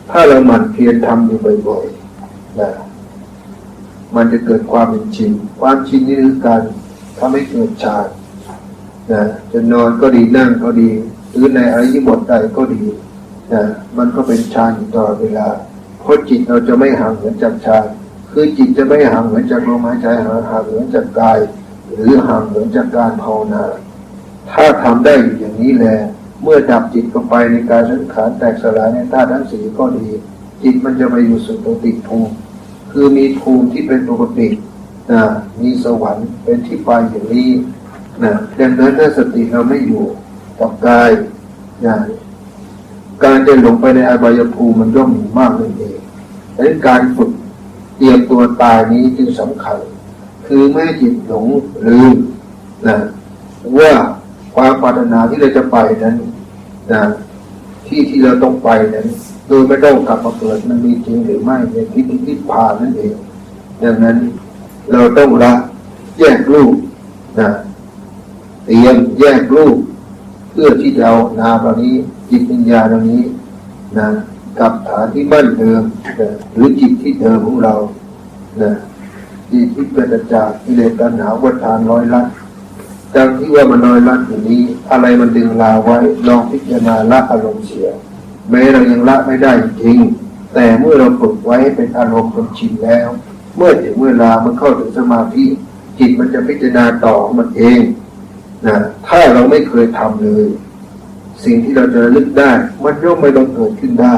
Speaker 2: ถ้าเราหมั่นเพียรทำอยู่บ่อยๆมันจะเกิดความเป็นจริงความจริงนี่คือการทำให้เกิดฌานจะนอนก็ดีนั่งก็ดีหรือในอริยบทใดก็ดีมันก็เป็นฌานอยู่ตลอดเวลาเพราะจิตเราจะไม่ห่างเหินจากฌานคือจิตจะไม่ห่างเหินจากลมหายใจห่างเหินจากกายหรือห่างเหินจากการภาวนาถ้าทำได้อยู่อย่างนี้แหละเมื่อดับจิตเข้าไปในกายสังขารแตกสลายในธาตุทั้งสี่ก็ดีจิตมันจะไปอยู่สุคติภูมิคือมีภูมิที่เป็นปกติมีสวรรค์เป็นที่ไปอย่างนี้ดังนั้นถ้าสติเราไม่อยู่กับกายการจะหลงไปในอบายภูมิมันย่อมมีมากเลยเองดังนั้นการฝึกเตรียมตัวตายนี้จึงสำคัญคือไม่ให้จิตหลงลืมว่าความปรารถนาที่เราจะไปนั้นที่เราต้องไปนั้นโดยไม่ต้องกลับมาเกิดมันมีจริงหรือไม่ในที่ผ่านนั่นเองดังนั้นเราต้องละแยกรูปเตรียมแยกรูปเพื่อที่จะเอานามเหล่านี้จิตวิญญาณเหล่านี้กับฐานที่มั่นเดิมหรือจิตที่เดิมของเราจิตที่เกิดจากกิเลสตัณหาวัฏฏานร้อยลัดดังที่ว่ามันร้อยลัดอย่างนี้อะไรมันดึงลาไว้ลองพิจารณาละอารมณ์เสียแม้เรายังละไม่ได้จริงแต่เมื่อเราฝึกไว้ให้เป็นอารมณ์จนชินแล้วเมื่อถึงเวลามันเข้าถึงสมาธิจิตมันจะพิจารณาต่อมันเองถ้าเราไม่เคยทำเลยสิ่งที่เราจะลึกได้มันย่อมไม่ต้องเกิดขึ้นได้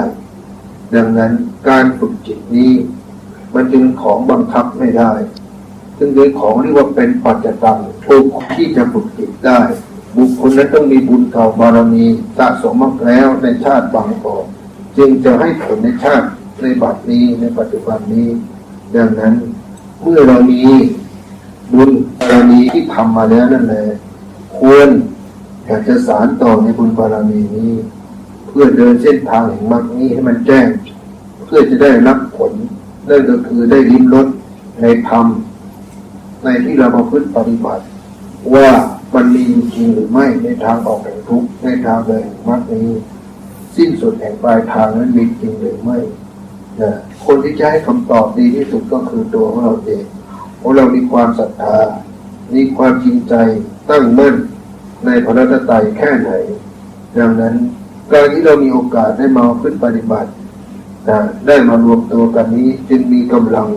Speaker 2: ดังนั้นการฝึกจิตนี้มันจึงของบังคับไม่ได้ซึ่งโดยของเรียกว่าเป็นปัจจตังบุคคลที่จะฝึกจิตได้บุคคลนั้นต้องมีบุญเก่าบารมีสะสมมาแล้วในชาติบางก่อนจึงจะให้ผลในชาติในบัดนี้ในปัจจุบันนี้ดังนั้นเมื่อเรามีบุญบารมีที่ทำมาแล้วนั่นแหละควรอยากจะสานต่อในบุญบารมีนี้เพื่อเดินเส้นทางแห่งมรรคนี้ให้มันแจ้งเพื่อจะได้รับผลนั่นก็คือได้ลิ้มรสในธรรมในที่เราประพฤติปฏิบัติว่ามันมีจริงหรือไม่ในทางออกแห่งทุกข์ในทางเดินแห่งมรรคนี้สิ้นสุดแห่งปลายทางนั้นมีจริงหรือไม่คนที่จะให้คำตอบดีที่สุดก็คือตัวของเราเองเพราะเรามีความศรัทธามีความจริงใจตั้งมั่นในพระรัตนตรัยแค่ไหนดังนั้นการที่เรามีโอกาสได้มาขึ้นปฏิบัติได้มารวมตัวกันนี้จึงมีกำลัง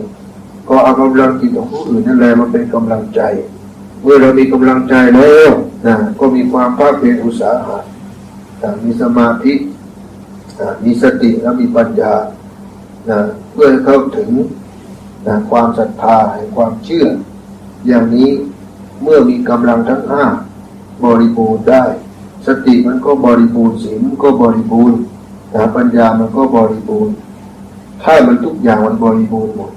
Speaker 2: ก็เอากำลังจิตของผู้อื่นนั่นแหละมาเป็นกำลังใจเมื่อเรามีกำลังใจแล้ว ก็มีความภาคเพียรอุตสาหะมีสมาธิมีสติและมีปัญญาเพื่อเข้าถึงความศรัทธาให้ความเชื่ออย่างนี้เมื่อมีกำลังทั้งห้าบริบูรณ์ได้สติมันก็บริบูรณ์ศีลมันก็บริบูรณ์ปัญญามันก็บริบูรณ์ถ้ามันทุกอย่างมันบริบูรณ์หมด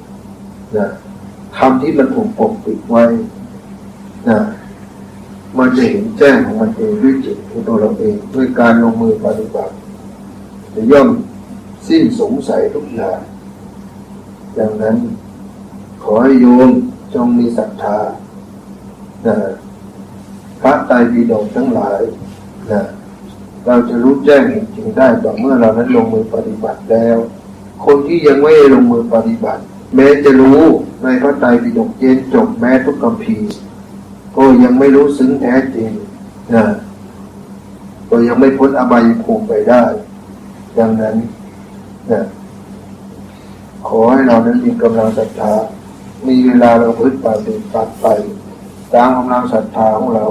Speaker 2: คำที่มันถูกปกปิดไว้มันจะเห็นแจ้งของมันเองด้วยจิตของตัวเราเองด้วยการลงมือปฏิบัติจะย่อมสิ้นสงสัยทุกอย่างดังนั้นขอให้โยมจงมีศรัทธาพระไตรปิฎกทั้งหลายเราจะรู้แจ้งเห็นจริงได้ต่อเมื่อเรานั้นลงมือปฏิบัติแล้วคนที่ยังไม่ลงมือปฏิบัติแม้จะรู้ในพระไตรปิฎกเย็นจบแม้ทุกคัมภีร์ก็ยังไม่รู้ซึ้งแท้จริงก็ยังไม่พ้นอบายภูมิไปได้ดังนั้นขอให้เรานั้นมีกำลังศรัทธามีเวลาเราพึ่งปฏิบัติไปตามกำลังศรัทธาของเรา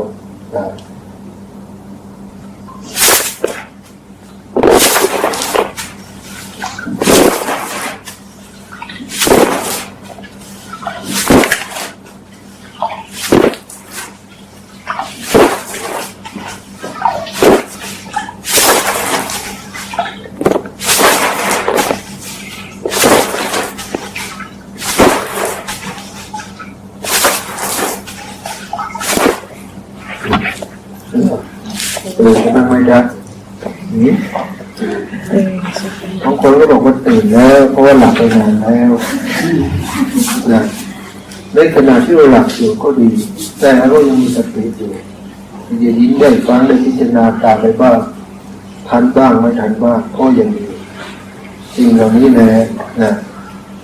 Speaker 2: ตื่นกันบ้างไหมจ๊ะบางคนก็บอกว่าตื่นแล้วเพราะว่าหลับไปนานแล้วในขณะที่เราหลับอยู่ก็ดีแต่เรายังมีสติอยู่จะยิ้มได้ฟังได้พิจารณาตามไปบ้างทันบ้างไม่ทันบ้างก็ยังมีสิ่งเหล่านี้แหละ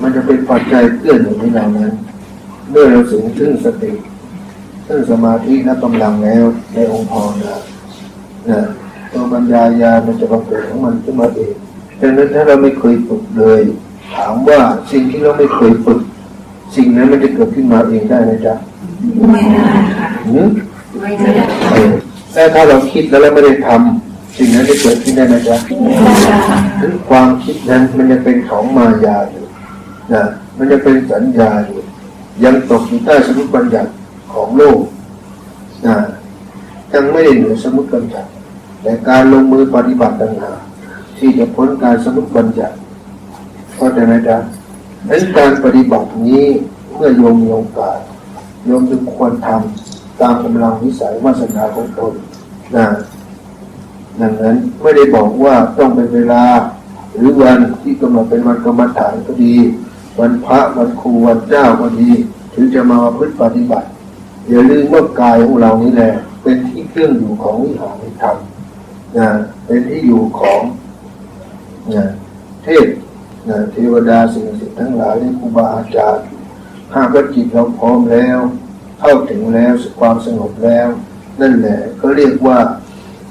Speaker 2: มันจะเป็นปัจจัยเกื้อหนุนให้เรานั้นเมื่อเราถึงสติซึ่งสมาธิและกำลังแล้วในองค์ภาวนาตัวปัญญาญาณมันจะบังเกิดของมันขึ้นมาเองดังนั้นถ้าเราไม่เคยฝึกเลยถามว่าสิ่งที่เราไม่เคยฝึกสิ่งนั้นมันจะเกิดขึ้นมาเองได้ไหมจ๊ะไม่ได้ค่ะไม่ได้แต่ถ้าเราคิดแล้วเราไม่ได้ทำสิ่งนั้นจะเกิดขึ้นได้ไหมจ๊ะถึงความคิดนั้นมันจะเป็นของมายาอยู่มันจะเป็นสัญญาอยู่ยังตกอยู่ใต้สมมติบัญญัติของโลกยังไม่ได้เหนือสมมติบัญญัติแต่การลงมือปฏิบัติต่างหากที่จะพ้นการสมมติบัญญัติเข้าใจไหมจ๊ะดังนั้นการปฏิบัตินี้เมื่อโยมมีโอกาสโยมจึงควรทำตามกำลังวิสัยวาสนาของตนดังนั้นไม่ได้บอกว่าต้องเป็นเวลาหรือวันที่กำหนดเป็นวันกรรมฐานก็ดีวันพระวันครูวันเจ้าก็ดีถึงจะมาประพฤติปฏิบัติอย่าลืมว่ากายของเรานี้แหละเป็นที่เครื่องอยู่ของวิหารธรรมเป็นที่อยู่ของเทพเทวดาสิ่งศักดิ์สิทธิ์ทั้งหลายในครูบาอาจารย์หากว่าจิตเราพร้อมแล้วเข้าถึงแล้วความสงบแล้วนั่นแหละก็เรียกว่า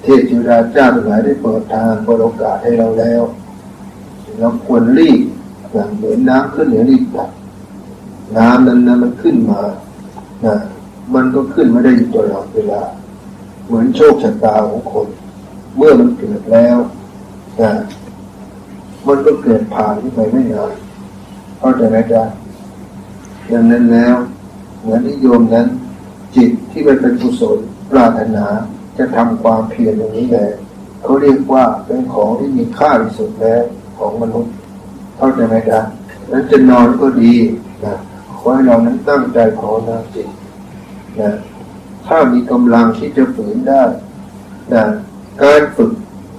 Speaker 2: เทพเทวดาเจ้าทั้งหลายได้เปิดทางเปิดโอกาสให้เราแล้วเราควรรีบเหมือนน้ำขึ้นเหนือรีบตักน้ำนั้นมันขึ้นมามันก็ขึ้นไม่ได้อยู่ตลอดเวลาเหมือนโชคชะตาของคนเมื่อมันเกิดแล้วมันก็เกิดผ่านไปไม่นานเข้าใจไหมจ๊ะดังนั้นแล้วเหมือนที่โยมนั้นจิตที่มันเป็นกุศลปรารถนาจะทำความเพียรอย่างนี้แหละเขาเรียกว่าเป็นของที่มีค่าที่สุดแล้วของมนุษย์เข้าใจไหมจ๊ะนั้นจะนอนก็ดีขอให้เรานั้นตั้งใจภาวนาจิตถ้ามีกำลังที่จะฝืนได้การฝึก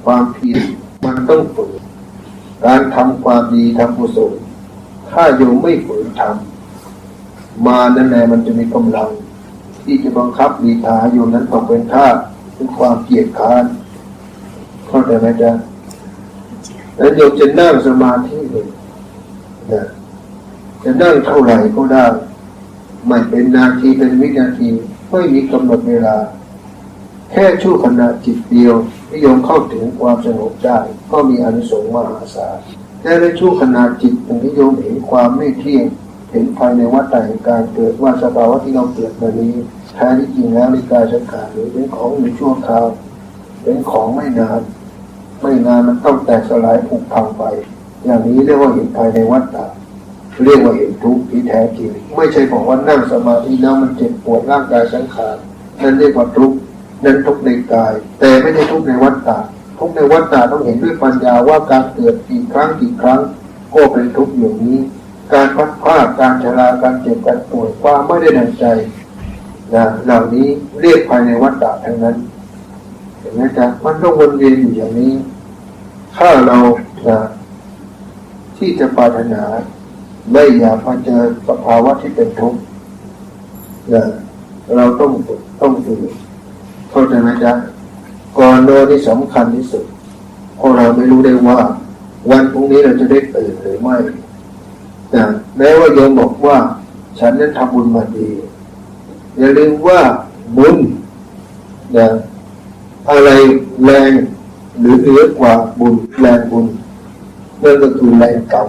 Speaker 2: ความเพียรมันต้องฝืนการทำความดีทำกุศลถ้าโยมไม่ฝืนทำมานั่นแหละมันจะมีกำลังที่จะบังคับบีทาโยมนั้นตกเป็นทาสเป็นความเกลียดค้านเข้าใจไหมจ๊ะแล้วโยมจะนั่งสมาธิเลยจะนั่งเท่าไหร่ก็ได้ไม่เป็นนาทีเป็นวินาทีไม่มีกำหนดเวลาแค่ชั่วขณะจิตเดียวที่โยมเข้าถึงความสงบได้ก็มีอานิสงส์มหาศาลแค่ในชั่วขณะจิตที่โยมเห็นความไม่เที่ยงเห็นภายในวัฏฏะแห่งการเกิดว่าสภาวะที่เราเกิดมานี้ แท้ที่จริงแล้วในกายสังขารนี้เป็นของอยู่ชั่วคราวเป็นของไม่นานมันต้องแตกสลายผุพังไปอย่างนี้เรียกว่าเห็นภายในวัฏฏะเรียกว่าเห็นทุกข์ที่แท้จริงไม่ใช่บอกว่านั่งสมาธิแล้วมันเจ็บปวดร่างกายสังขารนั่นเรียกว่าทุกข์นั้นทุกข์ในกายแต่ไม่ใช่ทุกข์ในวัฏฏะทุกข์ในวัฏฏะต้องเห็นด้วยปัญญาว่าการเกิดกี่ครั้งก็เป็นทุกข์อย่างนี้การพัดพลาดการชราการเจ็บการป่วยความไม่ได้ดังใจนะเหล่านี้เรียกภายในวัฏฏะทั้งนั้นเห็นไหมจ๊ะมันต้องวนเวียนอยู่อย่างนี้ถ้าเราที่จะปรารถนาไม่อยากมาเจอสภาวะที่เป็นทุกข์เราต้องฝึกเข้าใจไหมจ๊ะก่อนนอนที่สำคัญที่สุดเพราะเราไม่รู้ได้ว่าวันพรุ่งนี้เราจะได้ตื่นหรือไม่แม้ว่าโยมบอกว่าฉันนั้นทำบุญมาดีอย่าลืมว่าบุญอะไรแรงหรือเหนือกว่าบุญแรงบุญนั่นก็คือแรงกรรม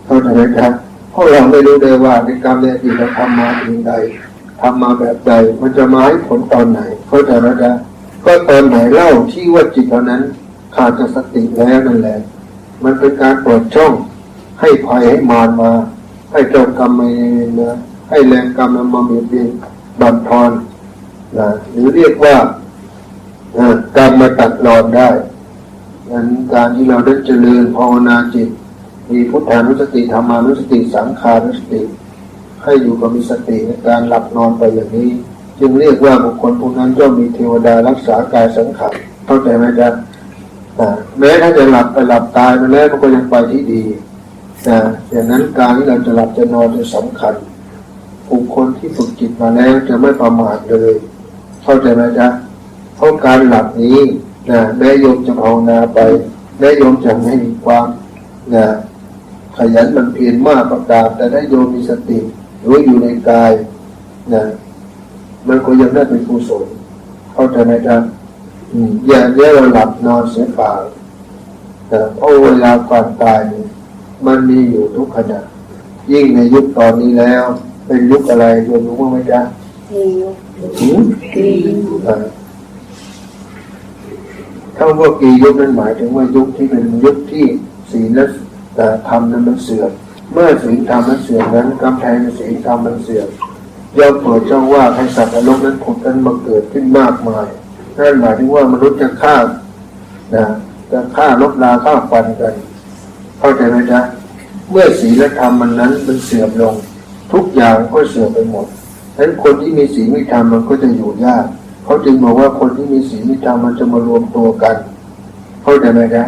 Speaker 2: เข้าใจไหมครับเพราะเราไม่รู้เลยว่าในกรรมในอดีตเราทำมาถึงใดทำมาแบบใดมันจะมาให้ผลตอนไหนเข้าใจไหมครับก็ตอนไหนเล่าที่ว่าจิตเท่านั้นขาดสติแล้วนั่นแหละมันเป็นการเปิดช่องให้ภัยให้มารมาให้เจ้ากรรมมาให้แรงกรรมมาเบียดเบียนบั่นทอนหรือเรียกว่ากรรมมาตัดรอนได้งั้นการที่เราได้เจริญภาวนาจิตมีพุทธานุสติธรรมานุสติสังขานุสติให้อยู่กับมีสติในการหลับนอนไปอย่างนี้จึงเรียกว่าบุคคลผู้นั้นย่อมมีเทวดารักษากายสังขารเข้าใจไหมจ๊ะแม้ถ้าจะหลับไปหลับตายไปแล้วมันก็ยังไปที่ดีอย่างนั้นการที่เราจะหลับจะนอนจะสำคัญบุคคลที่ฝึกจิตมาแล้วจะไม่ประมาทเลยเข้าใจไหมจ๊ะเพราะการหลับนี้แม้โยมจะภาวนาไปแม้โยมจะไม่มีความขยันมันเพียรมากประกาศแต่ถ้าโยมมีสติรู้อยู่ในกายมันก็ยังได้เป็นกุศลเข้าใจไหมจ๊ะอย่างนี้เราหลับนอนเสียเปล่าเพราะเวลาก่อนตายมันมีอยู่ทุกขณะยิ่งในยุคตอนนี้แล้วเป็นยุคอะไรโยมรู้ไหมจ๊ะถ้าว่ากี่ยุคนั้นหมายถึงว่ายุคที่เป็นยุคที่ศีลและธรรมนั้นมันเสื่อมเมื่อศีลธรรมมันเสื่อมนั้นกำแพงศีลธรรมมันเสื่อมย่อมเปิดช่องว่างให้สัตว์นรกนั้นผุดกันมาเกิดขึ้นมากมายนั่นหมายถึงว่ามนุษย์จะฆ่าลบลาฆ่าฟันกันเข้าใจไหมจ๊ะเมื่อศีลและธรรมมันเสื่อมลงทุกอย่างก็เสื่อมไปหมดฉะนั้นคนที่มีศีลมีธรรมมันก็จะอยู่ยากเขาจึงบอกว่าคนที่มีศีลมีธรรมมันจะมารวมตัวกันเข้าใจไหมจ๊ะ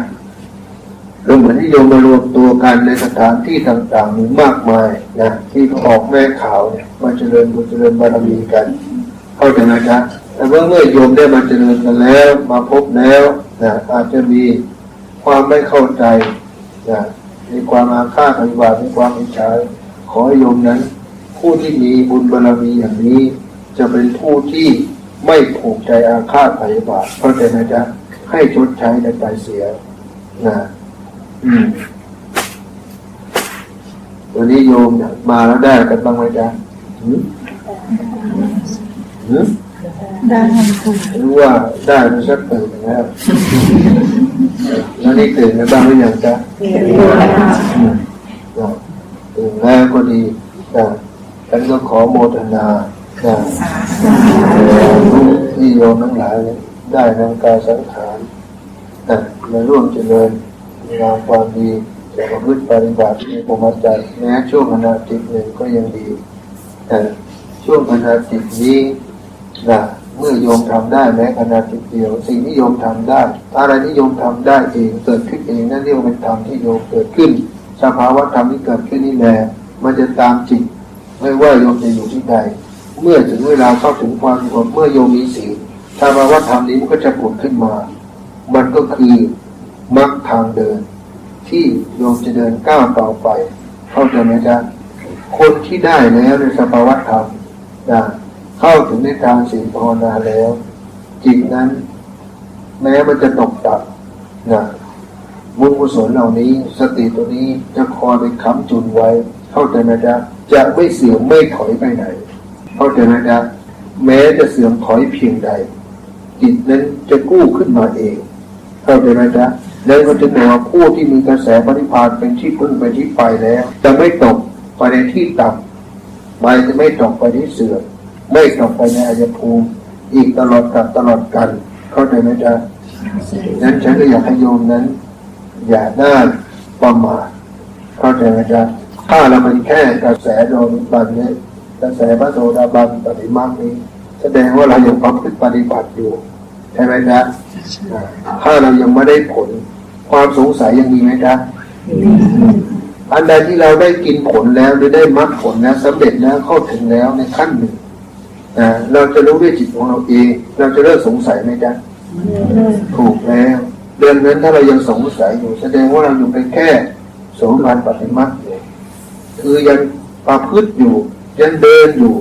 Speaker 2: เราเหมือนที่โยมมารวมตัวกันในสถานที่ต่างๆมีมากมายที่ออกแม่ข่าวมาเจริญบุญเจริญบารมีกันเข้าใจไหมจ๊ะแต่เมื่อโยมได้มาเจริญกันแล้วมาพบแล้วอาจจะมีความไม่เข้าใจมีความอาฆาตพยาบาทมีความอิจฉาขอให้โยมนั้นผู้ที่มีบุญบารมีอย่างนี้จะเป็นผู้ที่ไม่ผูกใจอาฆาตพยาบาทเข้าใจไหมจ๊ะให้ชดใช้ในใจเสียวันนี้โยมมาแล้วได้กันบ้างไหมจ๊ะ
Speaker 5: ได้
Speaker 2: หรือว่าได้ไม่สักตื่นนะครับแล้วนี่ตื่นกันบ้างหรือยังจ๊ะตื่นแล้วก็ดีฉันก็ขอโมทนาที่โยมทั้งหลายได้นำกายสังขารมาร่วมเจริญงานความดีจะประพฤติปฏิบัติในพรหมจรรย์แม้ช่วงขณะจิตหนึ่งก็ยังดีแต่ช่วงขณะจิตนี้เมื่อโยมทำได้แม้ขณะจิตเดียวสิ่งที่โยมทำได้อะไรที่โยมทำได้เองเกิดขึ้นเองนั่นเรียกว่าเป็นธรรมที่โยมเกิดขึ้นสภาวะธรรมที่เกิดขึ้นนี่แหละมันจะตามจิตไม่ว่าโยมจะอยู่ที่ใดเมื่อถึงเวลาเข้าถึงความสงบเมื่อโยมมีศีลสภาวะธรรมนี้มันก็จะผุดขึ้นมามันก็คือมรรคทางเดินที่โยมจะเดินก้าวต่อไปเข้าใจไหมจ๊ะคนที่ได้แล้วในสภาวะธรรมเข้าถึงในทางศีลภาวนาแล้วจิตนั้นแม้มันจะตกต่ำบุญกุศลเหล่านี้สติตัวนี้จะคอยเป็นค้ำจุนไว้เข้าใจไหมจ๊ะจะไม่เสื่อมไม่ถอยไปไหนเข้าใจไหมจ๊ะ แม้จะเสื่อมถอยเพียงใดจิตนั้นจะกู้ขึ้นมาเองเข้าใจไหมจ๊ะแล้วก็จะบอกว่าผู้ที่มีกระแสปฏิภาณเป็นที่พึ่งเป็นที่ไปแล้วจะไม่ตกไปในที่ต่ำไม่จะไม่ตกไปที่เสื่อมไม่ตกไปในอายภูมิอีกตลอดกับตลอดกันเข้าใจไหมจ๊ะนั้นฉันก็อยากให้โยมนั้นอย่าได้ประมาทเข้าใจไหมจ๊ะถ้าเราเป็นแค่กระแสโดนบันนี้กระแสพระโสดาบันปฏิมานี้แสดงว่าเรายังประพฤติปฏิบัติอยู่ใช่ไหมจ๊ะถ้าเรายังไม่ได้ผลความสงสัยยังมีไหมจ๊ะอันใดที่เราได้กินผลแล้วหรือได้มรรคผลแล้วสำเร็จแล้วเข้าถึงแล้วในขั้นหนึ่งเราจะรู้ด้วยจิตของเราเองเราจะเลิกสงสัยไหมจ๊ะถูกแล้วเรื่องนั้นถ้าเรายังสงสัยอยู่แสดงว่าเราอยู่ไปแค่โสดาบันปฏิมาอยู่คือยังประพฤติอยู่ยังเดินอยู่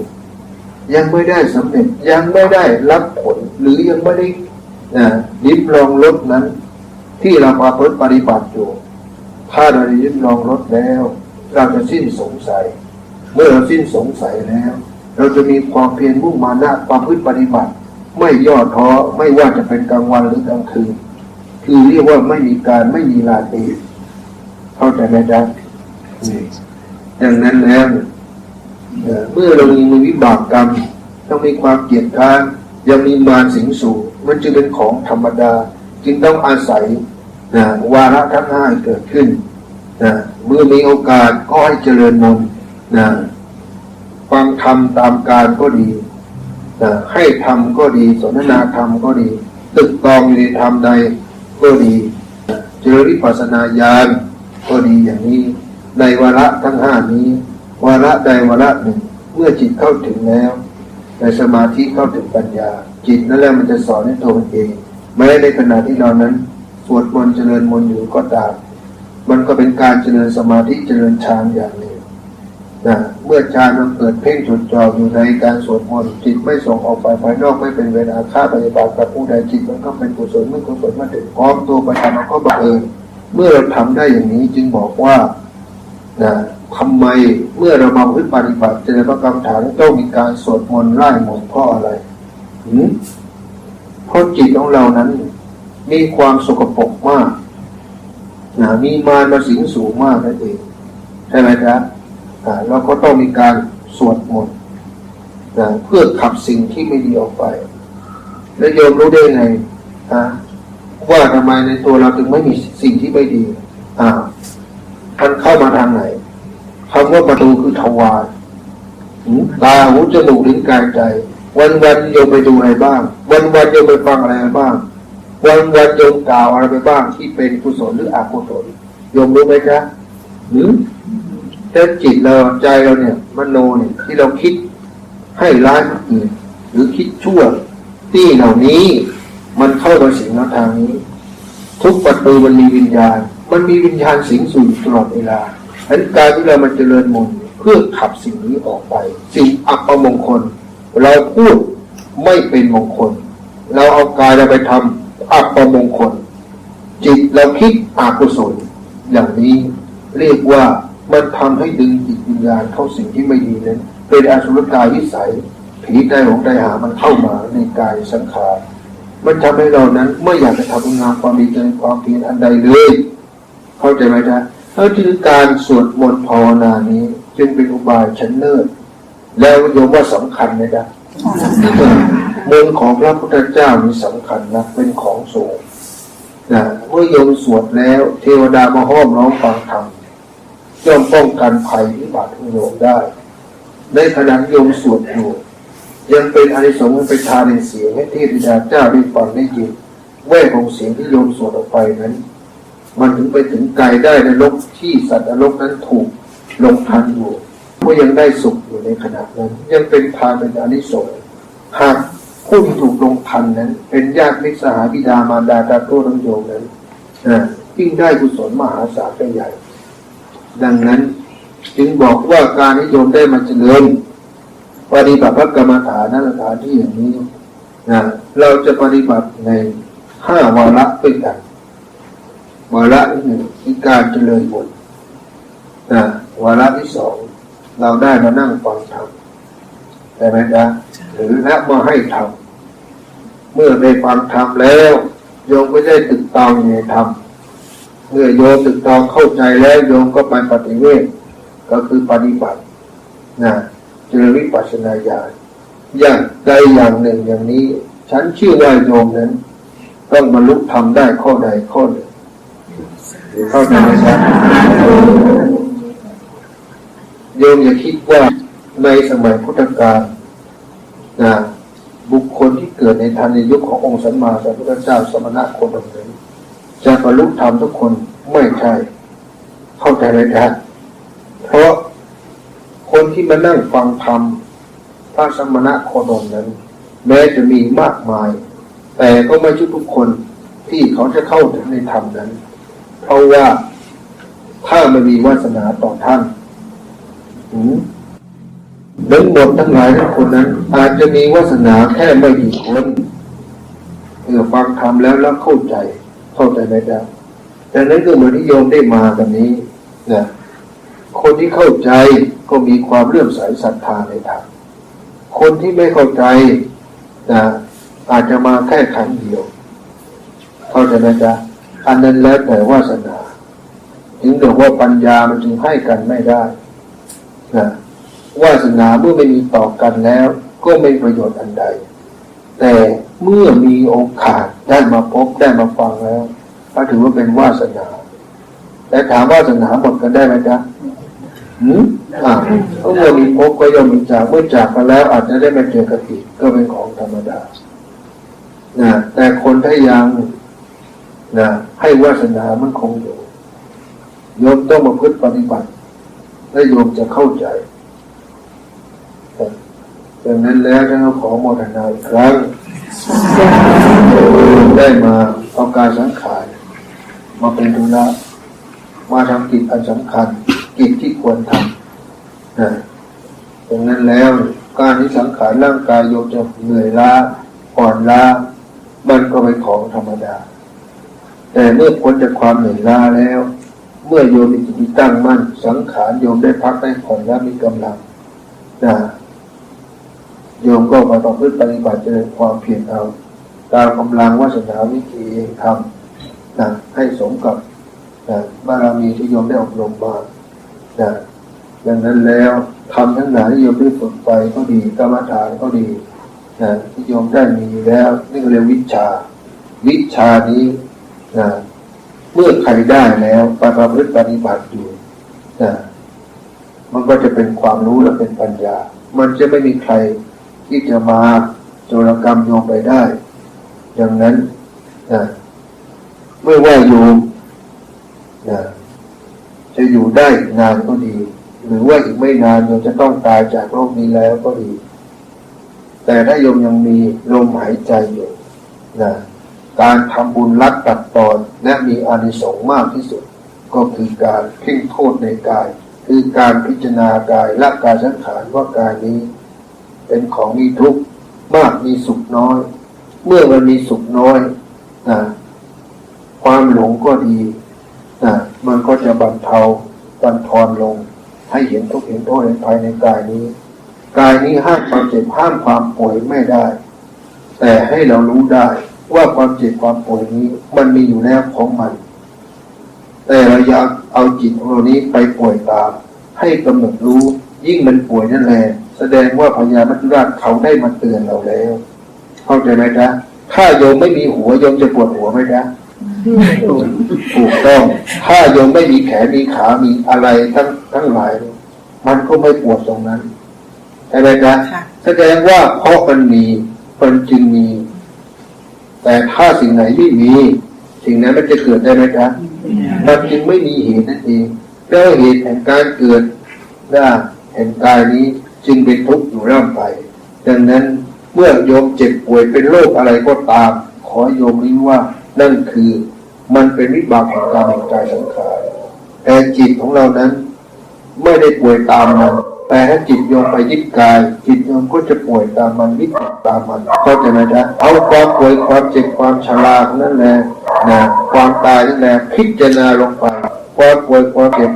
Speaker 2: ยังไม่ได้สำเร็จยังไม่ได้รับผลหรือยังไม่ได้ลิ้มลองรสนั้นที่เราประพฤติปฏิบัติอยู่ถ้าเราได้ลิ้มลองรสแล้วเราจะสิ้นสงสัยเมื่อเราสิ้นสงสัยแล้วเราจะมีความเพียรมุ่งมานะประพฤติปฏิบัติไม่ย่อท้อไม่ว่าจะเป็นกลางวันหรือกลางคืนคือเรียกว่าไม่มีการไม่มีลาตีเข้าใจไหมจ๊ะดังนั้นแล้วเมื่อเรามีวิบากกรรมต้องมีความเกียจค้านยังมีมารสิงสู่มันจึงเป็นของธรรมดาจึงต้องอาศัยวาระทั้งห้าเกิดขึ้นเมื่อมีโอกาสก็ให้เจริญมนต์ฟังธรรมตามการก็ดีให้ธรรมก็ดีสนทนาธรรมก็ดีตึกตองอยู่ในธรรมใดก็ดีเจริญวิปัสสนาญาณก็ดีอย่างนี้ในวาระทั้งห้านี้วาระใดวาระหนึ่งเมื่อจิตเข้าถึงแล้วในสมาธิเข้าถึงปัญญาจิตนั่นแหละมันจะสอนให้ตัวมันเองแม้ในขณะที่เรานั้นสวดมนต์เจริญมนต์อยู่ก็ตามมันก็เป็นการเจริญสมาธิเจริญฌานอย่างหนึ่งเมื่อฌานมันเกิดเพ่งจดจ่ออยู่ในการสวดมนต์จิตไม่ส่งออกไปภายนอกไม่เป็นเวลาฆ่าปฏิบัติกับผู้ใดจิตมันก็เป็นกุศลเมื่อกุศลมาถึงพร้อมตัวประทานมันก็บังเอิญเมื่อเราทำได้อย่างนี้จึงบอกว่าทำไมเมื่อเรามาพึ่งปฏิบัติเจริญพระกรรมฐานต้องมีการสวดมนต์ไล่มนต์เพราะอะไรเพราะจิตของเรานั้นมีความสกปรกมากมีมารมาสิงสู่มากนั่นเองใช่ไหมครับเราก็ต้องมีการสวดมนต์เพื่อขับสิ่งที่ไม่ดีออกไปแล้วโยมรู้ได้ไงว่าทำไมในตัวเราถึงไม่มีสิ่งที่ไม่ดีมันเข้ามาทางไหนคำว่าประตูคือทวารตาหูจมูกลิ้นกายใจวันโยมไปดูอะไรบ้างวันโยมไปฟังอะไรบ้างวันโยมกล่าวอะไรไปบ้างที่เป็นกุศลหรืออกุศลโยมรู้ไหมจ๊ะแต่จิตเราใจเราเนี่ยมโนเนี่ยที่เราคิดให้ร้ายคนอื่นหรือคิดชั่วที่เหล่านี้มันเข้ามาสิงเราทางนี้ทุกประตูมันมีวิญญาณสิงสู่ตลอดเวลาฉะนั้นการที่เรามาเจริญมนต์เพื่อขับสิ่งนี้ออกไปสิ่งอัปมงคลเราพูดไม่เป็นมงคลเราเอากายเราไปทำอัปมงคลจิตเราคิดอกุศลอย่างนี้เรียกว่ามันทำให้ดึงจิตวิญญาณเข้าสิ่งที่ไม่ดีนั้นเป็นอสุรกายวิสัยผีใจหลงใจหามันเข้ามาในกายสังขารมันทำให้เรานั้นไม่อยากจะทำงานความดีใจความเพียรอันใดเลยเข้าใจไหมจ๊ะถ้าคือการสวดมนต์ภาวนานี้จึงเป็นอุบายชั้นเลิศแล้วโยมว่าสำคัญไหมจ๊ะมนต์ของพระพุทธเจ้ามีสำคัญนะเป็นของสูงเมื่อโยมสวดแล้วเทวดามาห้อมล้อมฟังธรรมย่อมป้องกันภัยพิบัติของโยมได้ในขณะโยมสวดอยู่ยังเป็นอานิสงส์เป็นทานในเสียงให้เทพธิดาเจ้าได้ฟังได้ยินแววของเสียงที่โยมสวดออกไปนั้นมันถึงไปถึงไกลได้ในโลกที่สัตว์นรกนั้นถูกลงทันอยู่ก็ยังได้สุขอยู่ในขณะนั้นยังเป็นทานเป็นอานิสงส์หากผู้ที่ถูกลงทันนั้นเป็นญาติมิตรสหายบิดามารดาตาโต้ทั้งโยมนั้นยิ่งได้กุศลมหาศาลใหญ่ดังนั้นจึงบอกว่าการนิยมได้มาเจริญปฏิบัติพระกรรมฐานสถานที่อย่างนี้เราจะปฏิบัติใน5 วาระเป็นกันวาระที่1คือการเจริญมนต์วาระที่2เราได้มานั่งฟังธรรม ช่ไหมจ๊ะหรือและมาให้ทำเมื่อได้ฟังธรรมแล้วโยมก็ได้ตึกตองในธรรมเมื่อโยมตึกตองเข้าใจแล้วโยมก็ไปปฏิเวทก็คือปฏิบัติเจริญวิปัสสนาญาณอย่างใดอย่างหนึ่งอย่างนี้ฉันเชื่อว่าโยมนั้นต้องบรรลุธรรมได้ข้อใดข้อหนึ่งเข้าใจไหมครับโยมอย่าคิดว่าในสมัยพุทธกาลบุคคลที่เกิดในทันในยุคขององค์สัมมาสัมพุทธเจ้าสมณะโคดมนั้นจะบรรลุธรรมทุกคนไม่ใช่เข้าใจไหมครับเพราะคนที่มานั่งฟังธรรมพระสมณะโคดมนั้นแม้จะมีมากมายแต่ก็ไม่ใช่ทุกคนที่เขาจะเข้าถึงในธรรมนั้นเพราะว่าถ้าไม่มีวาสนาต่อท่านทั้งหมดทั้งหลายทั้งคนนั้นอาจจะมีวาสนาแค่ไม่กี่คนฟังธรรมแล้วเข้าใจไหมจ๊ะแต่นั้นก็เหมือนที่โยมได้มากันนี้นะคนที่เข้าใจก็มีความเลื่อมใสศรัทธาในธรรมคนที่ไม่เข้าใจอาจจะมาแค่ครั้งเดียวเข้าใจไหมจ๊ะอันนั้นแล้วแต่วาสนาถึงบอกว่าปัญญามันจึงให้กันไม่ได้วาสนาเมื่อไม่มีต่อกันแล้วก็ไม่ประโยชน์อันใดแต่เมื่อมีโอกาสได้มาพบได้มาฟังแล้วก็ถือว่าเป็นวาสนาแต่ถามวาสนาหมดกันได้ไหมจ๊ะเมื่อมีพบก็ย่อมมีจากเมื่อจากกันแล้วอาจจะได้มาเจอกันอีกก็เป็นของธรรมดาแต่คนถ้ายังให้วาสนามันคงอยู่โยมต้องมาพึ่งปฏิบัติและโยมจะเข้าใจดังนั้นแล้วท่านขอโมทนาอีกครั้งได้มาเอาการสังขารมาเป็นธุระมาทำกิจอันสำคัญกิจที่ควรทำดังนั้นแล้วการที่สังขารร่างกายโยมจะเหนื่อยล้าอ่อนล้ามันก็เป็นของธรรมดาแต่เมื่อพ้นจากความเหนื่อยล้าแล้วเมื่อโยมมีจิตตั้งมั่นสังขารโยมได้พักได้ผ่อนและมีกำลังโยมก็มาต้องพึ่งปฏิบัติเจริญความเพียรเอาตามกำลังวาสนาวิธีเองทำให้สมกับบารมีที่โยมได้อบรมมาดังนั้นแล้วทำทั้งหลายที่โยมได้ฝึกไปก็ดีกรรมฐานก็ดีที่โยมได้มีแล้วนี่เรียกวิชานี้เมื่อใครได้แล้วประพฤติปฏิบัติอยู่มันก็จะเป็นความรู้และเป็นปัญญามันจะไม่มีใครที่จะมาโจรกรรมโยมไปได้ดังนั้นเมื่อว่าโยมจะอยู่ได้นานก็ดีหรือว่าอีกไม่นานโยมจะต้องตายจากโลกนี้แล้วก็ดีแต่ถ้าโยมยังมีลมหายใจอยู่การทำบุญรัดตัดตอนและมีอานิสงส์มากที่สุดก็คือการเพ่งโทษในกายคือการพิจารณากายละกายสังขารว่ากายนี้เป็นของมีทุกข์มากมีสุขน้อยเมื่อมันมีสุขน้อยความหลงก็ดีมันก็จะบรรเทาบั่นทอนลงให้เห็นทุกข์เห็นโทษภายในกายนี้ห้ามความเจ็บห้ามความป่วยไม่ได้แต่ให้เรารู้ได้ว่าความเจ็บความป่วยนี้มันมีอยู่แล้วของมันแต่เราอยากเอาจิตของเรานี้ไปป่วยตามให้กำหนดรู้ยิ่งมันป่วยนั่นแหละแสดงว่าพญามัจจุราชเขาได้มาเตือนเราแล้วเข้าใจไหมจ๊ะถ้าโยมไม่มีหัวโยมจะปวดหัวไหมจ๊ะถูกต้องถ้าโยมไม่มีแขนมีขามีอะไรทั้งหลายมันก็ไม่ปวดตรงนั้นใช่ไหมจ๊ะแสดงว่าเพราะมันมีมันจึงมีแต่ถ้าสิ่งไหนไม่มีสิ่งนั้นมันจะเกิดได้ไหมจ๊ะมันจึงไม่มีเหตุนั่นเองแล้วเหตุแห่งการเกิดแห่งกายนี้จึงเป็นทุกข์อยู่ร่ำไปดังนั้นเมื่อโยมเจ็บป่วยเป็นโรคอะไรก็ตามขอโยมรู้ว่านั่นคือมันเป็นวิบากแห่งกรรมแห่งกายสังขารแต่จิตของเรานั้นไม่ได้ป่วยตามมันแต่ถ้าจิตโยมไปยึดกายจิตโยมก็จะป่วยตามมันวิตกตามมันเข้าใจไหมจ๊ะเอาความป่วยความเจ็บความชรานั่นแหละความตายนั่นแหละพิจารณาลงไปความป่วยความเจ็บ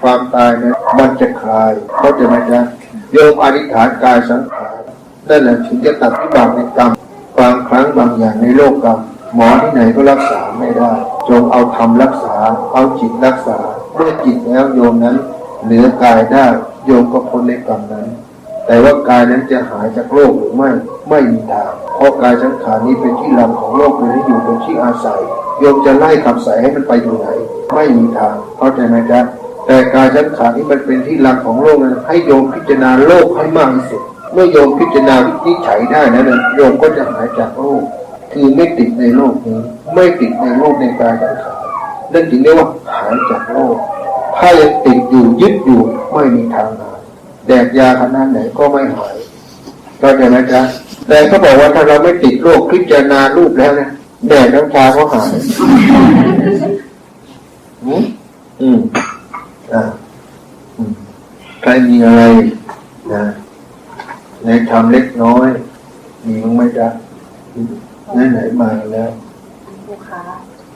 Speaker 2: ความตายนั้นมันจะคลายเข้าใจไหมจ๊ะโยมอธิษฐานกายสังขาร นั่นแหละถึงจะตัดวิบากในกรรมบางครั้งบางอย่างในโลกกรรมหมอที่ไหนก็รักษาไม่ได้จงเอาธรรมรักษาเอาจิตรักษาเมื่อจิตแล้วโยมนั้นเหนือกายได้โยมก็พ้นในกรรมนั้นแต่ว่ากายนั้นจะหายจากโลกหรือไม่มีทางเพราะกายสังขารนี้เป็นที่รังของโลกเป็นที่อยู่เป็นที่อาศัยโยมจะไล่ขับสายให้มันไปอยู่ไหนไม่มีทางเข้าใจไหมจ๊ะแต่กายสังขารที่มันเป็นที่รังของโลกนั้นให้โยมพิจารณาโลกให้มากที่สุดเมื่อโยมพิจารณาวินิจฉัยได้นะโยมก็จะหายจากโลกคือไม่ติดในโลกนี้ไม่ติดในโลกในกายสังขารนั่นจึงเรียกว่าหายจากโลกถ้ายังติดอยู่ยึดอยู่ไม่มีทางหายแดกยาขนาดไหนก็ไม่หายเข้าใจไหมจ๊ะแต่เขาบอกว่าถ้าเราไม่ติดโลกพิจารณารูปแล้วเนี่ยแดกน้ำชาก็หายใครมีอะไรนะในธรรมเล็กน้อยมีมั้งไหมจ๊ะไหนมาแล้ว
Speaker 6: ลูกค้า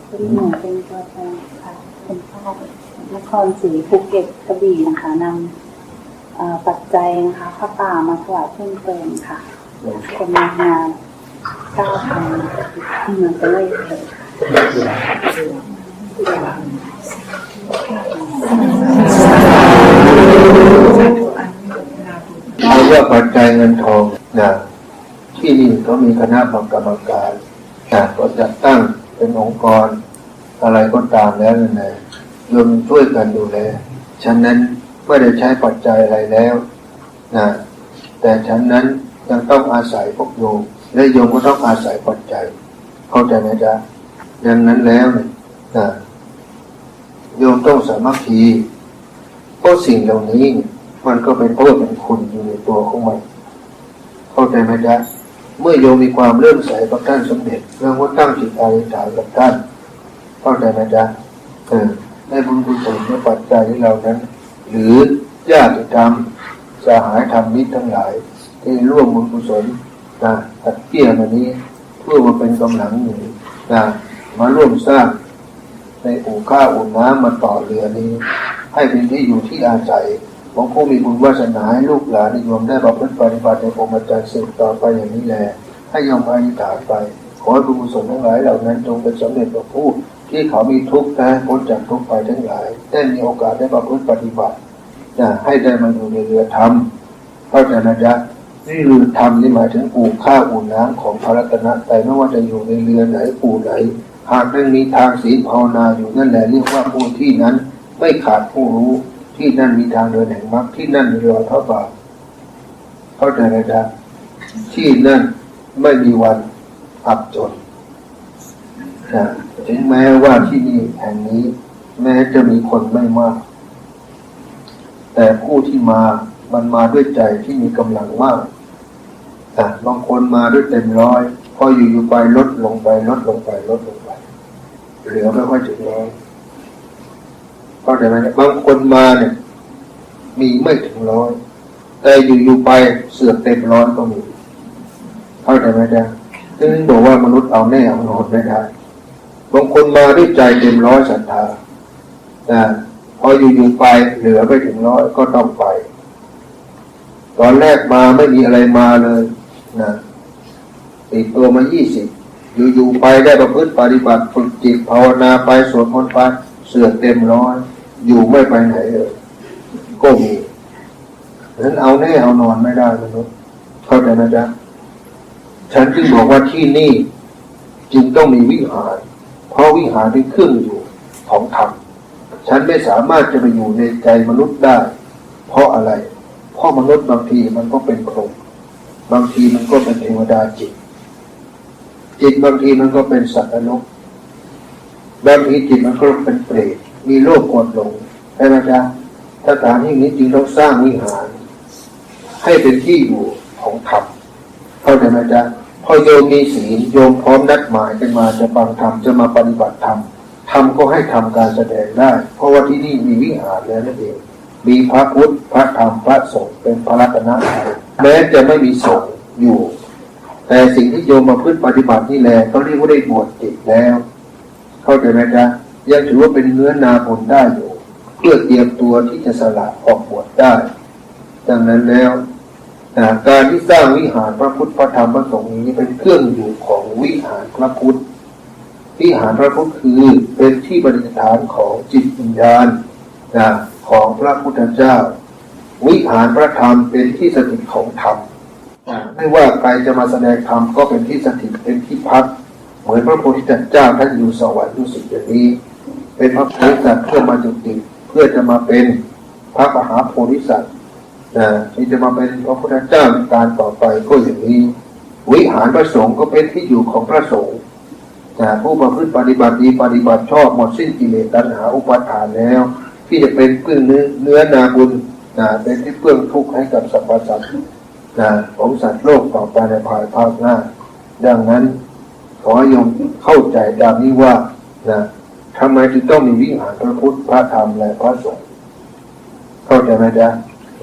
Speaker 6: เป็นหนูเป็นตัวแทนค่ะเป็นพ่อนครศรีภูเก็ตกระบี่นะคะนำปัจจัยนะคะผ้าป่ามาถวายเพิ่มเติมค่ะคนมางาน9,000เหมือนจะเลย
Speaker 2: เอาว่าปัจจัยเงินทองนะที่นี่เขามีคณะกรรมการก็จัดตั้งเป็นองค์กรอะไรก็ตามแล้วนั่นแหละโยมช่วยกันดูแลฉันนั้นไม่ได้ใช้ปัจจัยอะไรแล้วนะแต่ฉันนั้นยังต้องอาศัยพวกโยมและโยมก็ต้องอาศัยปัจจัยเข้าใจไหมจ๊ะดังนั้นแล้วนะโยมต้องสามัคคีเพราะสิ่งเหล่านี้มันก็เป็นโทษเป็นคุณอยู่ในตัวของมันเข้าใจไหมจ๊ะเมื่อโยมมีความเลื่อมใสกับท่านสมเด็จเรื่องว่าตั้งจิตอธิษฐานกับท่านเข้าใจไหมจ๊ะได้บุญกุศลในปัจจัยที่เรานั้นหรือญาติธรรมสหายธรรมมิตรทั้งหลายที่ร่วมบุญกุศลตัดเปี้ยมานี้เพื่อมาเป็นกำลังหนุนมาร่วมสร้างในอู่ข้าวอู่น้ำมาต่อเรือนี้ให้เป็นที่อยู่ที่อาศัยของผู้มีบุญวาสนาให้ลูกหลานนิยมได้ประพฤติปฏิบัติในพรหมจรรย์สืบต่อไปอย่างนี้แลให้ยอมอธิษฐานไปขอให้บุญกุศลทั้งหลายเหล่านั้นจงเป็นสำเร็จกับผู้ที่เขามีทุกข์ได้พ้นจากทุกข์ไปทั้งหลายได้มีโอกาสได้ประพฤติปฏิบัติให้ได้มาอยู่ในเรือธรรมเข้าใจนะจ๊ะนี่เรือธรรมนี่หมายถึงอู่ข้าวอู่น้ำของพระรัตนตรัยไม่ว่าจะอยู่ในเรือไหนอู่ไหนหากยังมีทางศีลภาวนาอยู่นั่นแหละเรียกว่าผู้ที่นั้นไม่ขาดผู้รู้ที่นั่นมีทางเดินแห่งมรรคที่นั่นมีรอยพระบาทเข้าใจนะจ๊ะที่นั่นไม่มีวันอับจนถึงแม้ว่าที่นี่แห่งนี้แม้จะมีคนไม่มากแต่ผู้ที่มามันมาด้วยใจที่มีกำลังมากบางคนมาด้วยเต็มร้อยพออยู่ๆไปลดลงไปเหลือไม่ค่อยถึงร้อยเข้าใจไหมบางคนมาเนี่ยมีไม่ถึงร้อยแต่อยู่ๆไปเสือกเต็มร้อยก็มีเข้าใจไหมจ๊ะซึ่งบอกว่ามนุษย์เอาแน่เอานอนไม่ได้บางคนมาด้วยใจเต็มร้อยศรัทธาพออยู่ๆไปเหลือไม่ถึงร้อยก็ต้องไปตอนแรกมาไม่มีอะไรมาเลยติดตัวมา20อยู่ๆไปได้ประพฤติปฏิบัติฝึกจิตภาวนาไปสวดมนต์ไปเสือกเต็มร้อยอยู่ไม่ไปไหนเลยก็มีนั้นเอาแน่เอานอนไม่ได้มนุษย์เข้าใจนะจ๊ะฉันจึงบอกว่าที่นี่จึงต้องมีวิหารเพราะวิหารเป็นเครื่องอยู่ของธรรมฉันไม่สามารถจะไปอยู่ในใจมนุษย์ได้เพราะอะไรเพราะมนุษย์บางทีมันก็เป็นพรหมบางทีมันก็เป็นเทวดาจิตบางทีมันก็เป็นสัตว์นรกบางทีจิตมันก็เป็นเปรตมีโลภโกรธหลงใช่ไหมจ๊ะสถานที่นี้จึงต้องสร้างวิหารให้เป็นที่อยู่ของธรรมเข้าใจไหมจ๊ะพอโยมมีศีลโยมพร้อมนัดหมายกันมาจะฟังธรรมจะมาปฏิบัติธรรมธรรมก็ให้ทำการแสดงได้เพราะว่าที่นี่มีวิหารแล้วนั่นเองมีพระพุทธพระธรรมพระสงฆ์เป็นพระรัตนตรัยแม้จะไม่มีสงฆ์อยู่แต่สิ่งที่โยมมาพึ่งปฏิบัตินี่แหละเขาเรียกว่าได้บวชจิตแล้วเข้าใจไหมจ๊ะยังถือว่าเป็นเนื้อนาบุญได้อยู่เพื่อเตรียมตัวที่จะสละออกบวชได้ดังนั้นแล้ว การที่สร้างวิหารพระพุทธพระธรรมพระสงฆ์นี้เป็นเครื่องอยู่ของวิหารพระพุทธวิหารพระพุทธคือเป็นที่ประดิษฐานของจิตวิญญาณของพระพุทธเจ้าวิหารพระธรรมเป็นที่สถิตของธรรมไม่ว่าใครจะมาแสดงธรรมก็เป็นที่สถิตเป็นที่พักเหมือนพระโพธิสัตว์เจ้าท่านอยู่สวรรค์รู้สึกอย่างนี้เป็นพระโพธิสัตว์เพื่อมาจุติเพื่อจะมาเป็นพระมหาโพธิสัตว์ที่จะมาเป็นพระพุทธเจ้าในการต่อไปก็อย่างนี้วิหารพระสงฆ์ก็เป็นที่อยู่ของพระสงฆ์ผู้ประพฤติปฏิบัติดีปฏิบัติชอบหมดสิ้นกิเลสตัณหาอุปาทานแล้วที่จะเป็นเพื่อนเนื้อนาบุญเป็นที่เพื่อนทุกข์ให้กับสรรพสัตว์ของสัตว์โลกต่อไปในภายภาคหน้าดังนั้นขอโยมเข้าใจดังนี้ว่าทำไมจึงต้องมีวิหารพระพุทธพระธรรมและพระสงฆ์เข้าใจไหมจ๊ะ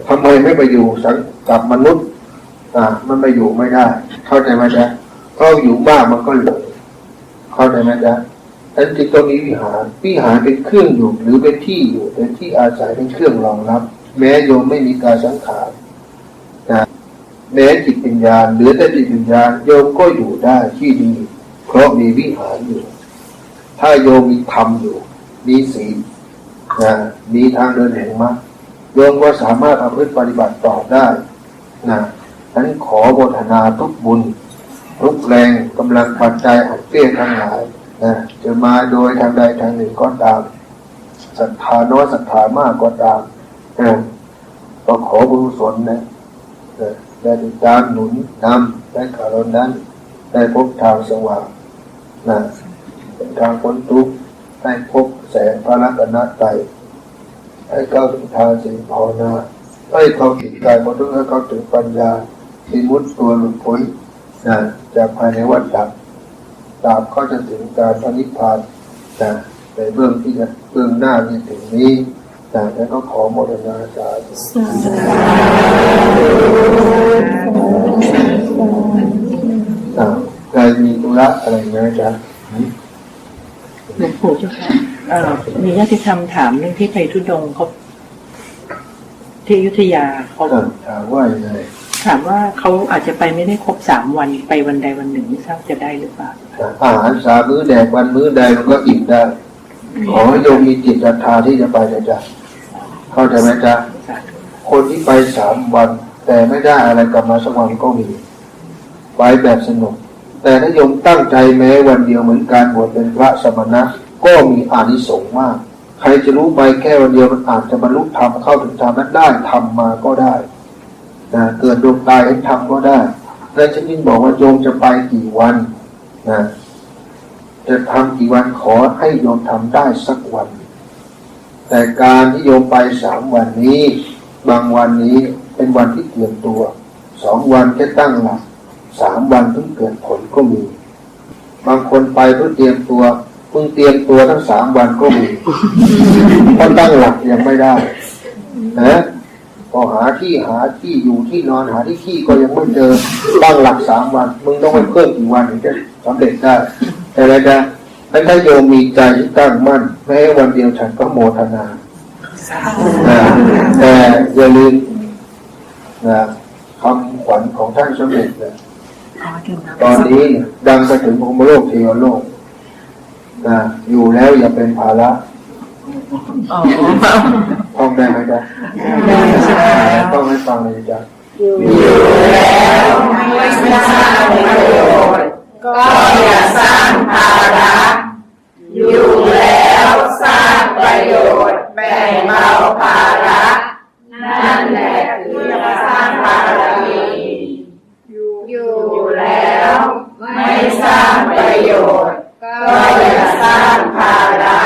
Speaker 2: ทำไมไม่ไปอยู่สังกับมนุษย์มันไปอยู่ไม่ได้เข้าใจไหมจ๊ะเพราะอยู่มากมันก็หลงเข้าใจไหมจ๊ะฉะนั้นจึงต้องมีวิหารเป็นเครื่องอยู่หรือเป็นที่อยู่เป็นที่อาศัยเป็นเครื่องรองรับแม้โยมไม่มีกายสังขารแม้จิตวิญญาณหรือแต่จิตวิญญาณโยมก็อยู่ได้ที่ดีเพราะมีวิหารอยู่ถ้าโยมมีธรรมอยู่มีศีลมีทางเดินแห่งมรรคโยมก็สามารถประพฤติปฏิบัติต่อได้ฉันขอโมทนาทุกบุญทุกแรงกำลังปัจจัยอันเปี้ยทั้งหลายจะมาโดยทางใดทางหนึ่งก็ตามศรัทธาน้อยศรัทธามากก็ตามก็ขอบุญกุศลได้ติดตามหนุนนำได้ข่าวนั้นได้พบทางสว่างเป็นทางพ้นทุกข์ได้พบแสงพระรัตนตรัยให้เข้าถึงทางศีลภาวนาให้เข้าถึงกายหมดทุกข์ให้เข้าถึงปัญญาที่มุดตัวหลุดพ้นจากภายในวัฏฏะตามก็จะถึงการพระนิพพานในเบื้องหน้าที่ถึงนี้แล้วก็ขอโมทนาสาธุใครมีธุระอะไรไหมจ๊ะ
Speaker 7: หลวงปู่เจ้าค่ะมีญาติธรรมถามเรื่องที่ไปทุดงค์เขาที่อยุธยาเขา
Speaker 2: ถามว่ายังไง
Speaker 7: ถามว่าเขาอาจจะไปไม่ได้ครบ3 วันไปวันใดวันหนึ่งไม่ทราบจะได้หรือเปล่า
Speaker 2: อาหาร3 มื้อแดกวันมื้อใดมันก็อิ่มได้ขอให้โยมมีจิตศรัทธาที่จะไปนะจ๊ะเข้าใจไหมจ๊ะคนที่ไป3 วันแต่ไม่ได้อะไรกลับมาสักวันก็มีไปแบบสนุกแต่ถ้าโยมตั้งใจแม้วันเดียวเหมือนการบวชเป็นพระสมณะก็มีอานิสงส์มากใครจะรู้ไปแค่วันเดียวมันอาจจะบรรลุธรรมเข้าถึงธรรมนั้นได้ทำมาก็ได้เกิดดวงตายให้ทำก็ได้แล้วฉันยิ่งบอกว่าโยมจะไปกี่วันจะทำกี่วันขอให้โยมทำได้สักวันแต่การที่โยมไป3 วันนี้บางวันนี้เป็นวันที่เตรียมตัว2 วันแค่ตั้งหลัก3 วันเพิ่งเกิดผลก็มีบางคนไปเพื่อเตรียมตัวเพิ่งเตรียมตัวทั้ง3 วันก็มีเพราะตั้งหลักยังไม่ได้พอหาที่อยู่ที่นอนหาที่ขี้ก็ยังไม่เจอตั้งหลัก3 วันมึงต้องไปเพิ่มกี่วันถึงจะสำเร็จได้แต่ละจ๊ะถ้าโยมมีใจที่ตั้งมั่นแม้วันเดียวฉันก็โมทนาแต่อย่าลืมคำขวัญของท่านสมเด็จตอนนี้ดังไปถึงพรหมโลกเทวโลกอยู่แล้วอย่าเป็นภาระท่องได้ไหมจ๊ะต้องให้ฟังเลยจ๊ะ
Speaker 3: อยู่แล้วไม่สร้างประโยชน์ก็อย่าสร้างภาระอยู่แล้วสร้างประโยชน์แบ่งเบาภาระนั่นแหละคือสร้างบารมีอยู่แล้วไม่สร้างประโยชน์ก็อย่าสร้างภาระ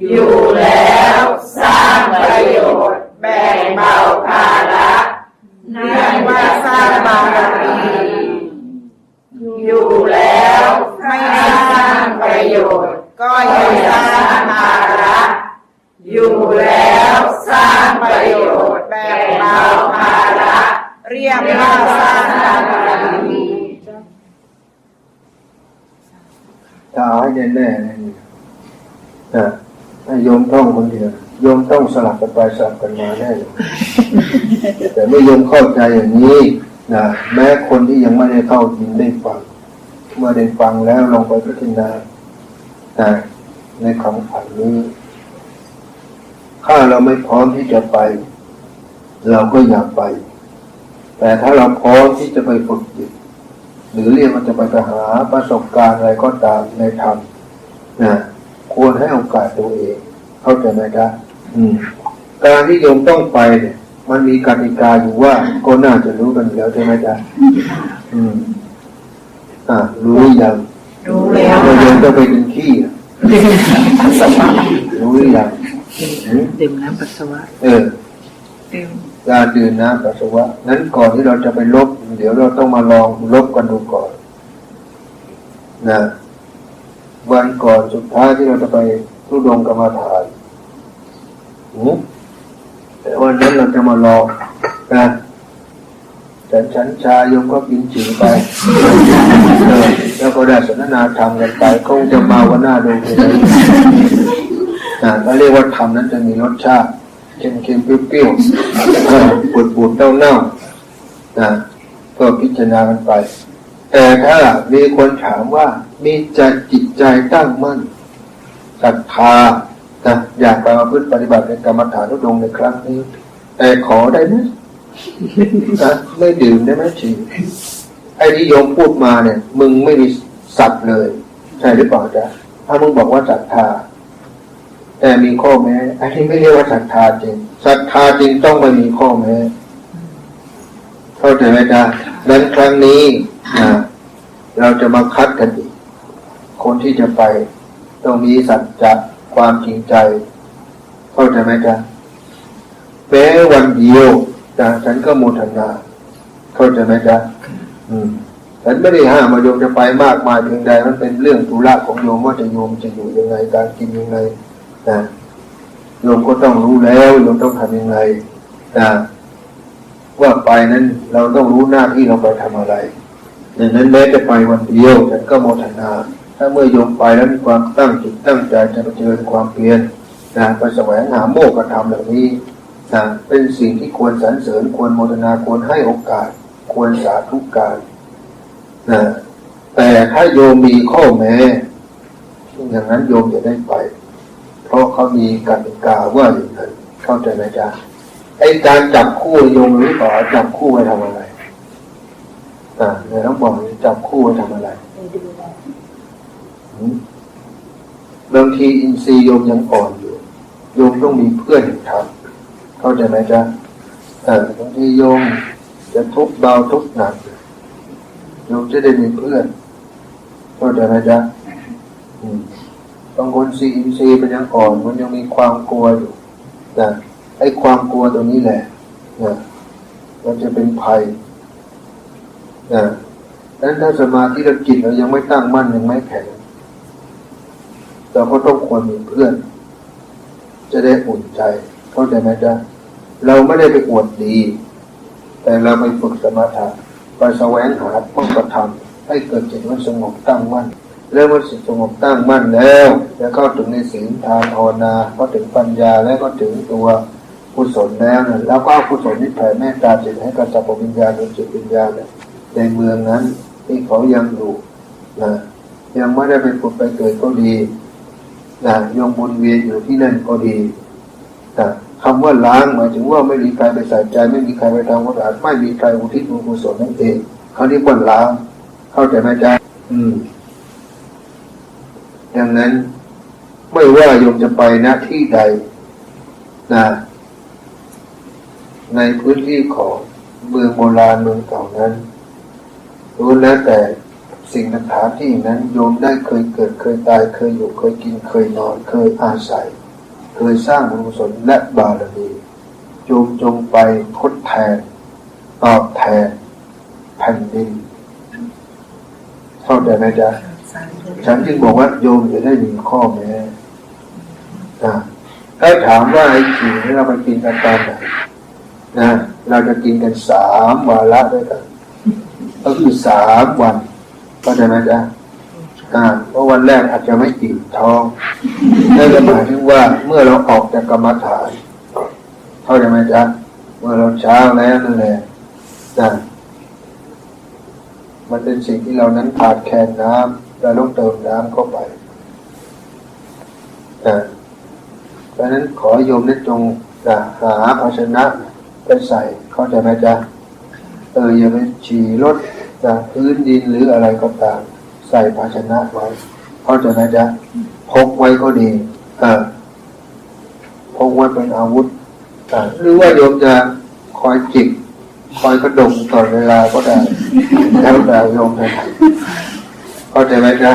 Speaker 3: อยู่แล้วสร้างประโยชน์แบ่งเบาภาระนั่นว่าสร้างบารมีอยู่แล้วไม่สร้างประโยชน์ก็อย่าสร้างภาระอยู่แล้วสร้างประโยชน์แบ่งเบาภาระเรียกว่าสร้างบารมี
Speaker 2: จะเอาให้แน่ๆให้โยมท่องคนเดียวโยมต้อง สลับกันไปสลับกันมาแน่เลยแต่เมื่อโยมเข้าใจอย่างนี้นะแม้คนที่ยังไม่ได้เข้ายินได้ฟังเมื่อได้ฟังแล้วลองไปพิจารณาในคำฝันนี้ถ้าเราไม่พร้อมที่จะไปเราก็อย่าไปแต่ถ้าเราพร้อมที่จะไปฝึกจิตหรือเรียกว่าจะไปหาประสบการณ์อะไรก็ตามในธรรมควรให้โอกาสตัวเองเข้าใจไหมครับการที่โยมต้องไปเนี่ยมันมีกติกาอยู่ว่าก็น่าจะรู้กันแล้วใช่ไหมจ๊ะรู้ยัง
Speaker 3: รู้แล้ว
Speaker 2: โยมจะไปกินขี้รู้ยัง
Speaker 7: ดื่มน้ำปัสสาวะ
Speaker 2: การดื่มน้ำปัสสาวะนั้นก่อนที่เราจะไปลบเดี๋ยวเราต้องมาลองลบกันดูก่อนนะวันก่อนสุดท้ายที่เราจะไปทุดงกรรมฐานแต่วันนั้นเราจะมาลองนะฉันชายมก็กินฉี่ไปแล้วก็ได้สนทนาธรรมกันไปคงจะมาวันหน้าดูเลยก็เรียกว่าธรรมนั้นจะมีรสชาติเค็มๆเปรี้ยวๆบูดๆเน่าๆก็พิจารณากันไปแต่ถ้ามีคนถามว่ามีจิตใจตั้งมั่นศรัทธาอยากไปประพฤติปฏิบัติในกรรมฐานทุดงค์ในครั้งนี้แต่ขอได้ไหมไม่ดื่มได้ไหมฉี่ไอ้ที่โยมพูดมาเนี่ยมึงไม่มีสัตว์เลยใช่หรือเปล่าจ๊ะถ้ามึงบอกว่าศรัทธาแต่มีข้อแม้ไอ้ที่ไม่เรียกว่าศรัทธาจริงศรัทธาจริงต้องไม่มีข้อแม้เข้าใจไหมจ๊ะดังครั้งนี้เราจะมาคัดกันอีกคนที่จะไปต้องมีสัจจะความจริงใจเข้าใจไหมจ๊ะแม้วันเดียวฉันก็โมทนาเข้าใจไหมจ๊ะฉันไม่ได้ห้ามว่าโยมจะไปมากมายเพียงใดมันเป็นเรื่องธุระของโยมว่าโยมจะอยู่ยังไงการกินยังไงโยมก็ต้องรู้แล้วโยมต้องทำยังไงว่าไปนั้นเราต้องรู้หน้าที่เราไปทำอะไรดังนั้นแม้จะไปวันเดียวฉันก็โมทนาถ้าเมื่อโยมไปแล้วมีความตั้งจิตตั้งใจจะไปเจริญความเพียรไปแสวงหาโมกขธรรมเหล่านี้เป็นสิ่งที่ควรสรรเสริญควรโมทนาควรให้โอกาสควรสาธุการแต่ถ้าโยมมีข้อแม้อย่างนั้นโยมจะได้ไปเพราะเขามีกติกาว่าอย่างนั้นเข้าใจไหมจ๊ะไอ้การจับคู่โยมรู้ต่อจับคู่ไว้ทำอะไรเดี๋ยวต้องบอกจับคู่ไว้ทำอะไรบางทีอินทรีย์โยมยังอ่อนอยู่โยมต้องมีเพื่อนทำเข้าใจไหมจ๊ะบางทีโยมจะทุกข์เบาทุกข์หนักโยมจะได้มีเพื่อนเข้าใจไหมจ๊ะบางคนอินทรีย์เป็นยังอ่อนมันยังมีความกลัวอยู่ไอ้ความกลัวตัวนี้แหละมันจะเป็นภัยดังนั้นถ้าสมาธิเราจิตเรายังไม่ตั้งมั่นยังไม่แข็งเราก็ต้องควรมีเพื่อนจะได้อุ่นใจเข้าใจไหมจ๊ะเราไม่ได้ไปอวดดีแต่เราไปฝึกสมาธิไปแสวงหาข้อกระทำให้เกิดจิตมันสงบตั้งมั่นแล้วเมื่อจิตสงบตั้งมั่นแล้วจะเข้าถึงในศีลทานภาวนาก็ถึงปัญญาแล้วก็ถึงตัวกุศลแล้วแล้วก็กุศลที่แผ่เมตตาจิตให้กับสัพพวิญญาณจิตวิญญาณในเมืองนั้นที่เขายังอยู่ยังไม่ได้ไปผุดไปเกิดก็ดียังวนเวียนอยู่ที่นั่นก็ดีคำว่าล้างหมายถึงว่าไม่มีใครไปใส่ใจไม่มีใครไปทำความสะอาดไม่มีใครอุทิศบุญกุศลนั่นเองเขาเรียกว่าล้างเข้าใจไหมจ๊ะดังนั้นไม่ว่าโยมจะไปณที่ใดในพื้นที่ของเมืองโบราณเมืองเก่านั้นรู้แล้วแต่สิ่งต่างๆที่นั้นโยมได้เคยเกิดเคยตายเคยอยู่เคยกินเคยนอนเคยอาศัยเคยสร้างบุญกุศลและบารมีโยมจงไปทดแทนตอบแทนแผ่นดินเข้าใจไหมจ๊ะฉันจึงบอกว่าโยมจะได้มีข้อแม้ถ้าถามว่าไอ้ฉี่ที่เราไปกินกันตอนไหนเราจะกินกัน3 วาระด้วยกันก็คือ3 วันเข้าใจไหมจ๊ะเพราะวันแรกอาจจะไม่อิ่มท้องนั่นหมายถึงว่าเมื่อเราออกจากกรรมฐาน ใจไหมจ๊ะเมื่อเราเช้าแล้วนั่นแหละนะมันเป็นสิ่งที่เรานั้นขาดแคลนน้ำเราต้องเติมน้ำเข้าไปเพราะนั้นขอโยมได้จงหาภาชนะไปใส่เข้าใจไหมจ๊ะอย่าไปฉี่รถพื้นดินหรืออะไรก็ตามใส่ภาชนะไว้เข้าใจไหมจ๊ะพกไว้ก็ดีพกไว้เป็นอาวุธหรือว่าโยมจะคอยจิบคอยกระดกตลอดเวลาก็ได้แล้วแต่โยมจะเข้าใจไหมจ๊ะ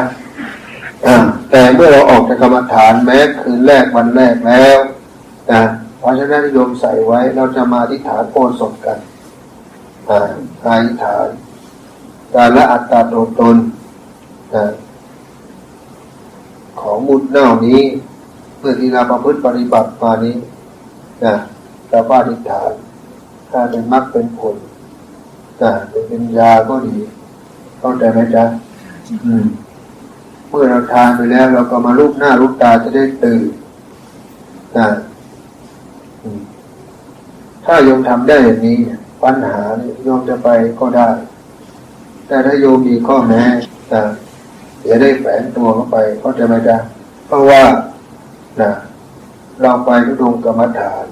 Speaker 2: แต่เมื่อเราออกจากกรรมฐานแม้คืนแรกวันแรกแล้วเพราะฉะนั้นโยมใส่ไว้เราจะมาอธิษฐานโอสถกันอธิษฐานการละอัตตาตัวตนของมุดเน่านี้เมื่อที่เราประพฤติปฏิบัติมานี้เราก็อธิษฐานถ้าเป็นมรรคเป็นผลเป็นปัญญาก็ดีเข้าใจไหมจ๊ะเมื่อเราทานไปแล้วเราก็มาลูบหน้าลูบตาจะได้ตื่นถ้าโยมทำได้อย่างนี้ปัญหาโยมจะไปก็ได้แต่ถ้าโยมมีข้อแม้อย่าได้แฝงตัวเข้าไปเข้าใจไหมจ๊ะเพราะว่าเราไปทุดงกรรมฐาน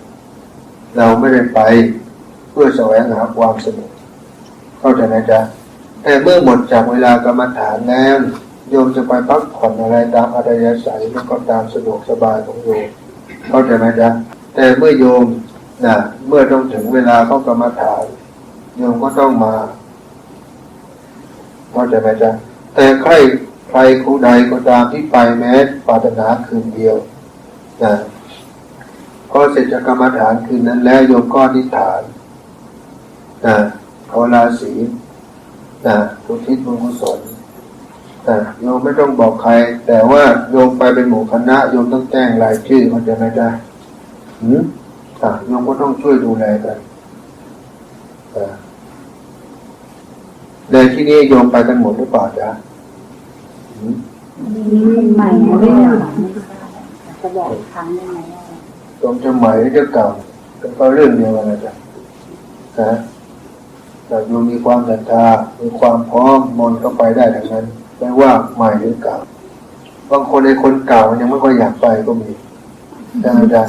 Speaker 2: เราไม่ได้ไปเพื่อแสวงหาความสนุกเข้าใจไหมจ๊ะแต่เมื่อหมดจากเวลากรรมฐานแล้วโยมจะไปพักผ่อนอะไรตามอัธยาศัยมันก็ตามสะดวกสบายของโยมเข้าใจไหมจ๊ะแต่เมื่อโยมเมื่อต้องถึงเวลาเข้ากรรมฐานโยมก็ต้องมาเข้าใจไหมจ๊ะแต่ใครครูใดก็ตามที่ไปแม้ปรารถนาคืนเดียวพอเสร็จจากกรรมฐานคืนนั้นแล้วโยมก็อธิษฐานขอลาศีลอุทิศบุญกุศลโยมไม่ต้องบอกใครแต่ว่าโยมไปเป็นหมู่คณะโยมต้องแจ้งรายชื่อมันจะไม่ได้โยมก็ต้องช่วยดูแลกันในที่นี้โยมไปกันหมดหรือเปล่าจ๊ะ
Speaker 6: ใหม่ไม่ได้จะบอกอีกครั้งได้ไหม
Speaker 2: โยมจะใหม่หรือจะเก่าเป็นก็เรื่องเดียวกันนะจ๊ะแต่โยมมีความศรัทธามีความพร้อมมนก็ไปได้ทั้งนั้นไม่ว่าใหม่หรือเก่าบางคนในคนเก่ายังไม่ค่อยอยากไปก็มีได้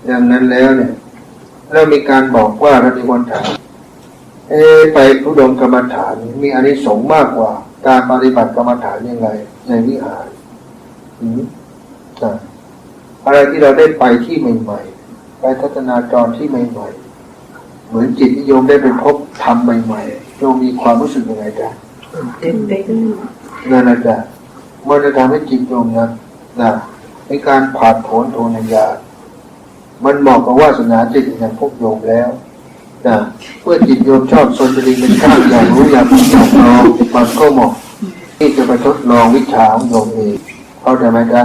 Speaker 2: ดังนั้นแล้วเนี่ยเรามีการบอกว่าเรามีคนถามไปทุดงกรรมฐานมีอานิสงส์มากกว่าการปฏิบัติกรรมฐานยังไงในวิหารอะไรที่เราได้ไปที่ใหม่ๆไปทัศนาจรที่ใหม่ๆเหมือนจิตนิยมได้ไปพบธรรมใหม่ๆโยมมีความรู้สึกยังไงจ๊ะนั่นนะจ๊ะมันจะทำให้จิตโยมนั้นในการผ่านผลโทนญาณมันเหมาะกับวาสนาจิตอย่างพวกโยมแล้วเมื่อจิตโยมชอบสนใจเป็นข้างอย่างรู้อย่างทดลองมันก็เหมาะที่จะไปทดลองวิชาของโยมเองเข้าใจไหมจ๊ะ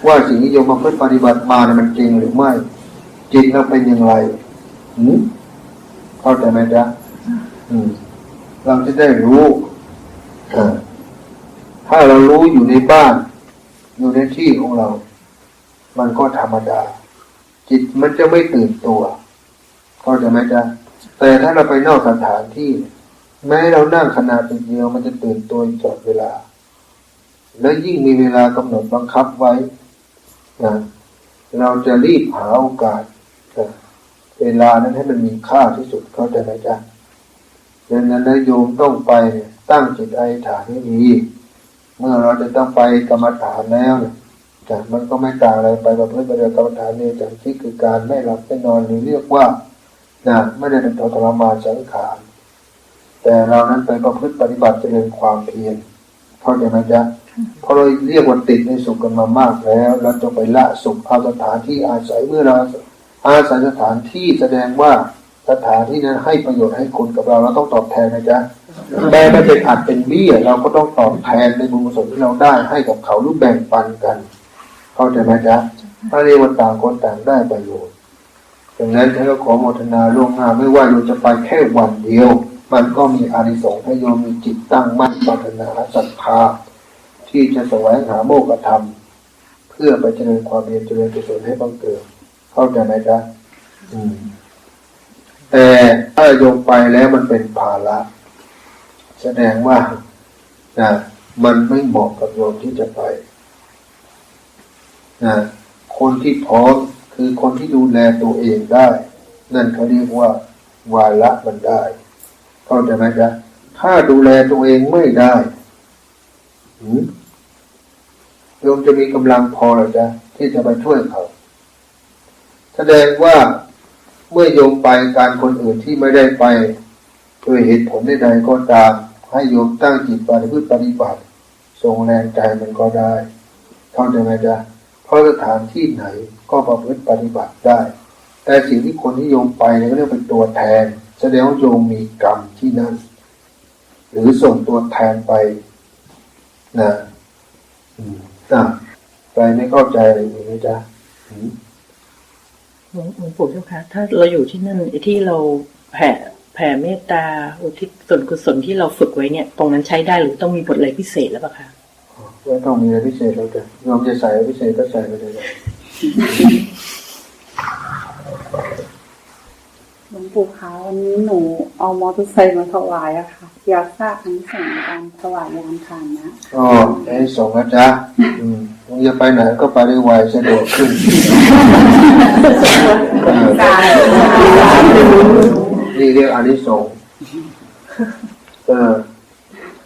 Speaker 2: ว่าสิ่งที่โยมมาเพื่อปฏิบัติมาเนี่ยมันจริงหรือไม่จริงแล้วเป็นอย่างไรเข้าใจไหมจ๊ะเราจะได้รู้ถ้าเรารู้อยู่ในบ้านอยู่ในที่ของเรามันก็ธรรมดาจิตมันจะไม่ตื่นตัวเข้าใจไหมจ๊ะแต่ถ้าเราไปนอกสถานที่แม้เรานั่งขนาดเดียวมันจะตื่นตัวตลอดเวลาแล้วยิ่งมีเวลากำหนดบังคับไว้เราจะรีบหาโอกาสเวลานั้นให้มันมีค่าที่สุดเข้าใจไหมจ๊ะดังนั้นนะโยมต้องไปตั้งจิตอธิษฐานให้ดีเมื่อเราจะต้องไปกรรมฐานแล้วมันก็ไม่ต่างอะไรไปประพฤติปฏิบัติกรรมฐานนี่จากที่คือการไม่หลับไม่นอนหรือเรียกว่าไม่ได้เป็นทรมานสังขารแต่เรานั้นไปประพฤติปฏิบัติเจริญความเพียรเข้าใจไหมจ๊ะเพราะเราเรียกว่าติดในสุขกันมามากแล้วเราจะไปละสุขเอาสถานที่อาศัยเมื่อเราอาศัยสถานที่แสดงว่าสถานที่นั้นให้ประโยชน์ให้คุณกับเราต้องตอบแทนนะจ๊ะแม้ไม่เป็นอัดเป็นเบี้ยเราก็ต้องตอบแทนในบุญกุศลที่เราได้ให้กับเขาหรือแบ่งปันกันเข้าใจไหมจ๊ะถ้าเรียกว่าต่างคนต่างได้ประโยชน์ดังนั้นฉันก็ขอโมทนาล่วงหน้าไม่ว่าเราจะไปแค่วันเดียวมันก็มีอานิสงส์ให้โยมมีจิตตั้งมั่นปรารถนาศรัทธาที่จะแสวงหาโมกขธรรมเพื่อไปเจริญความเพียรเจริญกุศลให้บังเกิดเข้าใจไหมจ๊ะ แต่ถ้าโยมไปแล้วมันเป็นภาระแสดงว่ามันไม่เหมาะกับโยมที่จะไปคนที่พร้อมคือคนที่ดูแลตัวเองได้นั่นเขาเรียกว่าวาระมันได้เข้าใจไหมจ๊ะถ้าดูแลตัวเองไม่ได้โยมจะมีกำลังพอหรือจ๊ะที่จะไปช่วยเขาแสดงว่าเมื่อโยมไปการคนอื่นที่ไม่ได้ไปด้วยเหตุผลใดๆก็ตามให้โยมตั้งจิตปฏิบัติส่งแรงใจมันก็ได้เข้าใจไหมจ๊ะเพราะสถานที่ไหนก็ประพฤติปฏิบัติได้แต่สิ่งที่คนที่โยมไปเนี่ยก็เรียกเป็นตัวแทนแสดงว่าโยมมีกรรมที่นั่นหรือส่งตัวแทนไปไปไม่เข้าใจอะไรอย่างนี้จ๊ะ
Speaker 7: หลวงปู่เจ้าค่ะถ้าเราอยู่ที่นั่นที่เราแผ่เมตตาอุทิศส่วนกุศลที่เราฝึกไว้เนี่ยตรงนั้นใช้ได้หรือต้องมีบทอะไรพิเศษแล้วป่ะคะ
Speaker 2: ไม่ต้องมีอะไรพิเศษแล้วจ้ะโยมจะใส่พิเศษก็ใส่ไปเลย
Speaker 6: หลวงปู่คะวันนี้หนูเอามอเตอร์ไซค์มาถวายอะค่ะอยากทราบทั้งสองการถวายยานพาหนะ
Speaker 2: ให้ส่งนะจ๊ะมึงจะไปไหนก็ไปได้ไวสะดวกขึ้นนี่เรียกอานิสงส์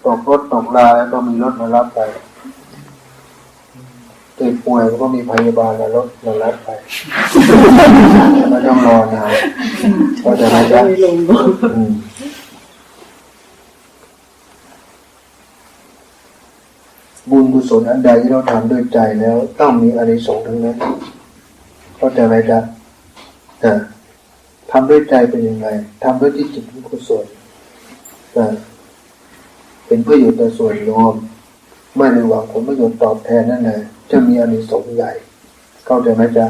Speaker 2: ตกรถตกลาแล้วก็มีรถมารับไปเจ็บป่วยก็มีพยาบาลแล้วรถมารับไปไม่ต้องรอนานก็จะไม่ได้บุญกุศลอันใดที่เราทำด้วยใจแล้วต้องมีอานิสงส์ทั้งนั้นเข้าใจไหมจ๊ะทำด้วยใจเป็นยังไงทำด้วยที่จิตกุศลเป็นประโยชน์ต่อส่วนรวมไม่ได้หวังผลประโยชน์ตอบแทนนั่นแหละจะมีอานิสงส์ใหญ่เข้าใจไหมจ๊ะ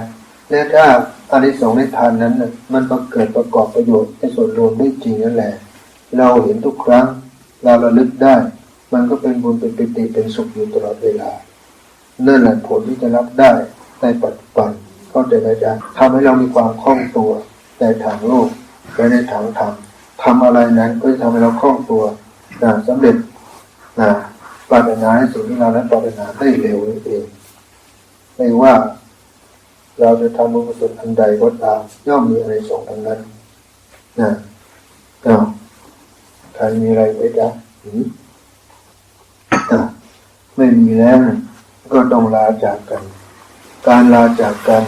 Speaker 2: และถ้าอานิสงส์ในทานนั้นมันเกิดประกอบประโยชน์ในส่วนรวมได้จริงนั่นแหละเราเห็นทุกครั้งเราระลึกได้มันก็เป็นบุญเป็นปิติเป็นสุขอยู่ตลอดเวลานั่นแหละผลที่จะรับได้ในปัจจุบันเข้าใจไหมจ๊ะทำให้เรามีความคล่องตัวในทางโลกและในทางธรรมทำอะไรนั้นก็จะทำให้เราคล่องตัวสำเร็จปรารถนาในสิ่งที่เรานั้นปรารถนาได้เร็วนั่นเองไม่ว่าเราจะทำบุญกุศลอันใดก็ตามย่อมมีอานิสงส์ทั้งนั้นใครมีอะไรไหมจ๊ะไม่มีแล้วก็ต้องลาจากกันการลาจากกัน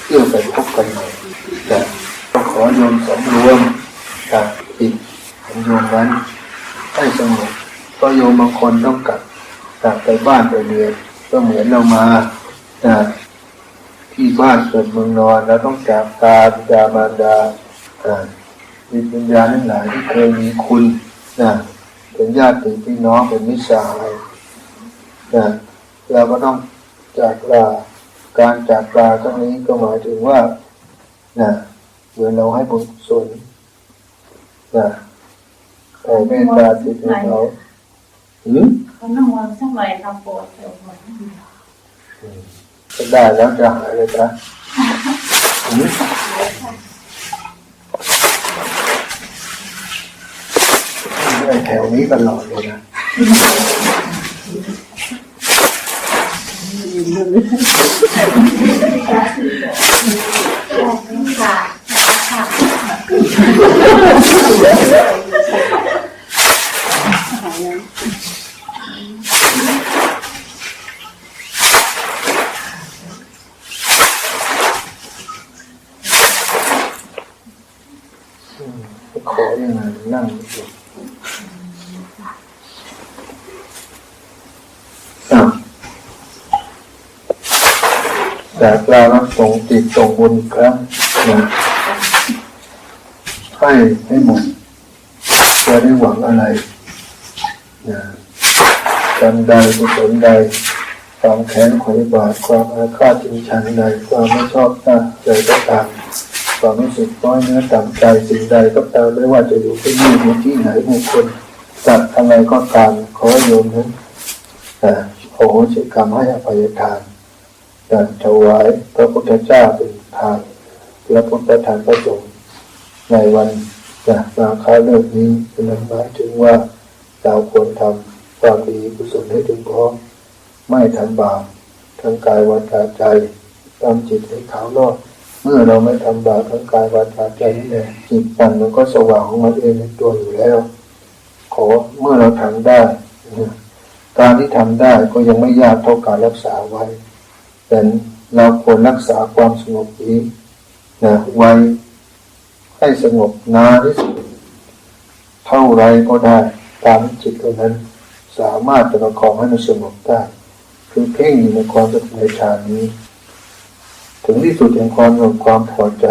Speaker 2: เพื่อไปพบกันใหม่แต่ต้องขอโยมสำรวมกับจิตของโยมนั้นให้สงบก็โยมบางคนต้องกลับไปบ้านไปเรียนก็เหมือนเรามาที่บ้านเกิดเมืองนอนแล้วต้องจากตาบิดามารดาจิตวิญญาณทั้งหลายที่เคยมีคุณเป็นญาติพี่น้องเป็นมิตรสหายเราก็ต้องจากลาการจากลาครั้งนี้ก็หมายถึงว่าเหมือนเราให้บุญกุศลแผ่เมตตาจิตให้เขา
Speaker 3: เขานั่งวันสักหน่อยทำปวดเสียวหัว
Speaker 2: ก็ได้แล้วจะหายเลยจ้ะได้แถวนี้ตลอดเลยนะขอยังไงนั่งอยู่จากเราแล้วส่งจิตส่งบุญครั้งให้หมดจะได้หวังอะไรกรรมใดกุศลใดความแค้นขวายบาทความอาฆาตชิงชังใดความไม่ชอบใจก็ตามความรู้สึกน้อยเนื้อต่ำใจสิ่งใดก็ตามไม่ว่าจะอยู่ที่นี่หรือที่ไหนบุคคลสัตว์อะไรก็ตามขอโยมนั้นโอโหสิกรรมให้อภัยทานถวายพระพุทธเจ้าเป็นทานพระพุทธทานพระสงฆ์ ในวันมาฆเลิกนี้เป็นหมายถึงว่าเราควรทำความดีกุศลให้ถึงพร้อมไม่ทำบาปทางกายวาจาใจทำจิตให้ขาวรอบเมื่อเราไม่ทำบาปทางกายวาจาใจนี่แหละจิตมันก็สว่างของมันเองในตัวอยู่แล้วขอเมื่อเราทำได้การที่ทำได้ก็ยังไม่ยากเท่าการรักษาไว้แต่เราควรรักษาความสงบนี้ไว้ให้สงบนานที่สุดเท่าไรก็ได้ตามจิตเท่านั้นสามารถจะประคองให้มันสงบได้คือเพ่งอยู่ในความสงบในฌานนี้ถึงที่สุดแห่งความสงบความพอใจ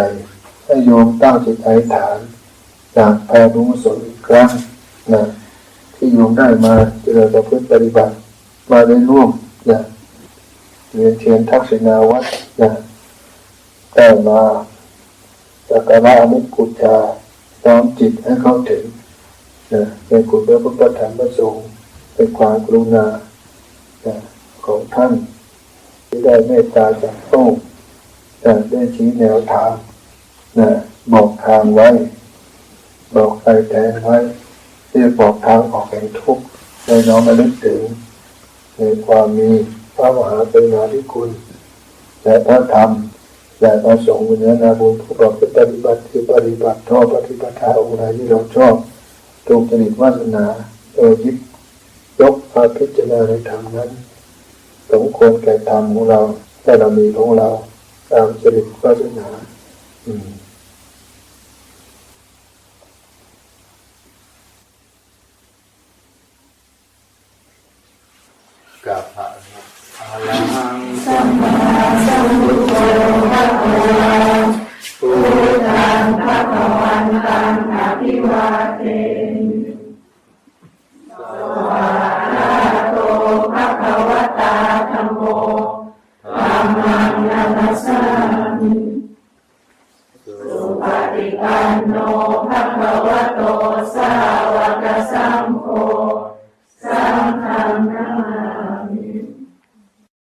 Speaker 2: ให้โยมตั้งจิตอธิษฐานจากแผ่บุญกุศลอีกครั้งที่โยมได้มาเจริญประพฤติปฏิบัติมาได้ร่วมเรียนเทียนทักษิณาวัตรได้มาสักการะอมุขบูชาน้อมจิตให้เข้าถึงในคุณพระพุทธธรรมพระสงฆ์เป็นความกรุณาของท่านที่ได้เมตตาจากโลกได้ชี้แนวทางบอกทางไว้บอกไปแทนไว้ที่บอกทางออกแห่งทุกข์ในน้อมระลึกถึงในความมีพระมหากรุณาธิคุณและพระธรรมและพระสงฆ์เนื้อนาบุญผู้ประพฤติปฏิบัติที่ปฏิบัติชอบปฏิบัติธรรมองค์ใดที่เราชอบตรงจริตวาสนาโดยยึดยกมาพิจารณาในธรรมนั้นสมควรแก่ธรรมของเราแต่เรามีของเราตามจริตวาสนากราบพระอรหังสัมมาสัมพุทโธภะคะวะพุทธังภะคะวันตังอภิวาเทมิสวากขาโตภะคะวะตาธัมโมธัมมังนัมสสามิสุปฏิปันโนภะคะ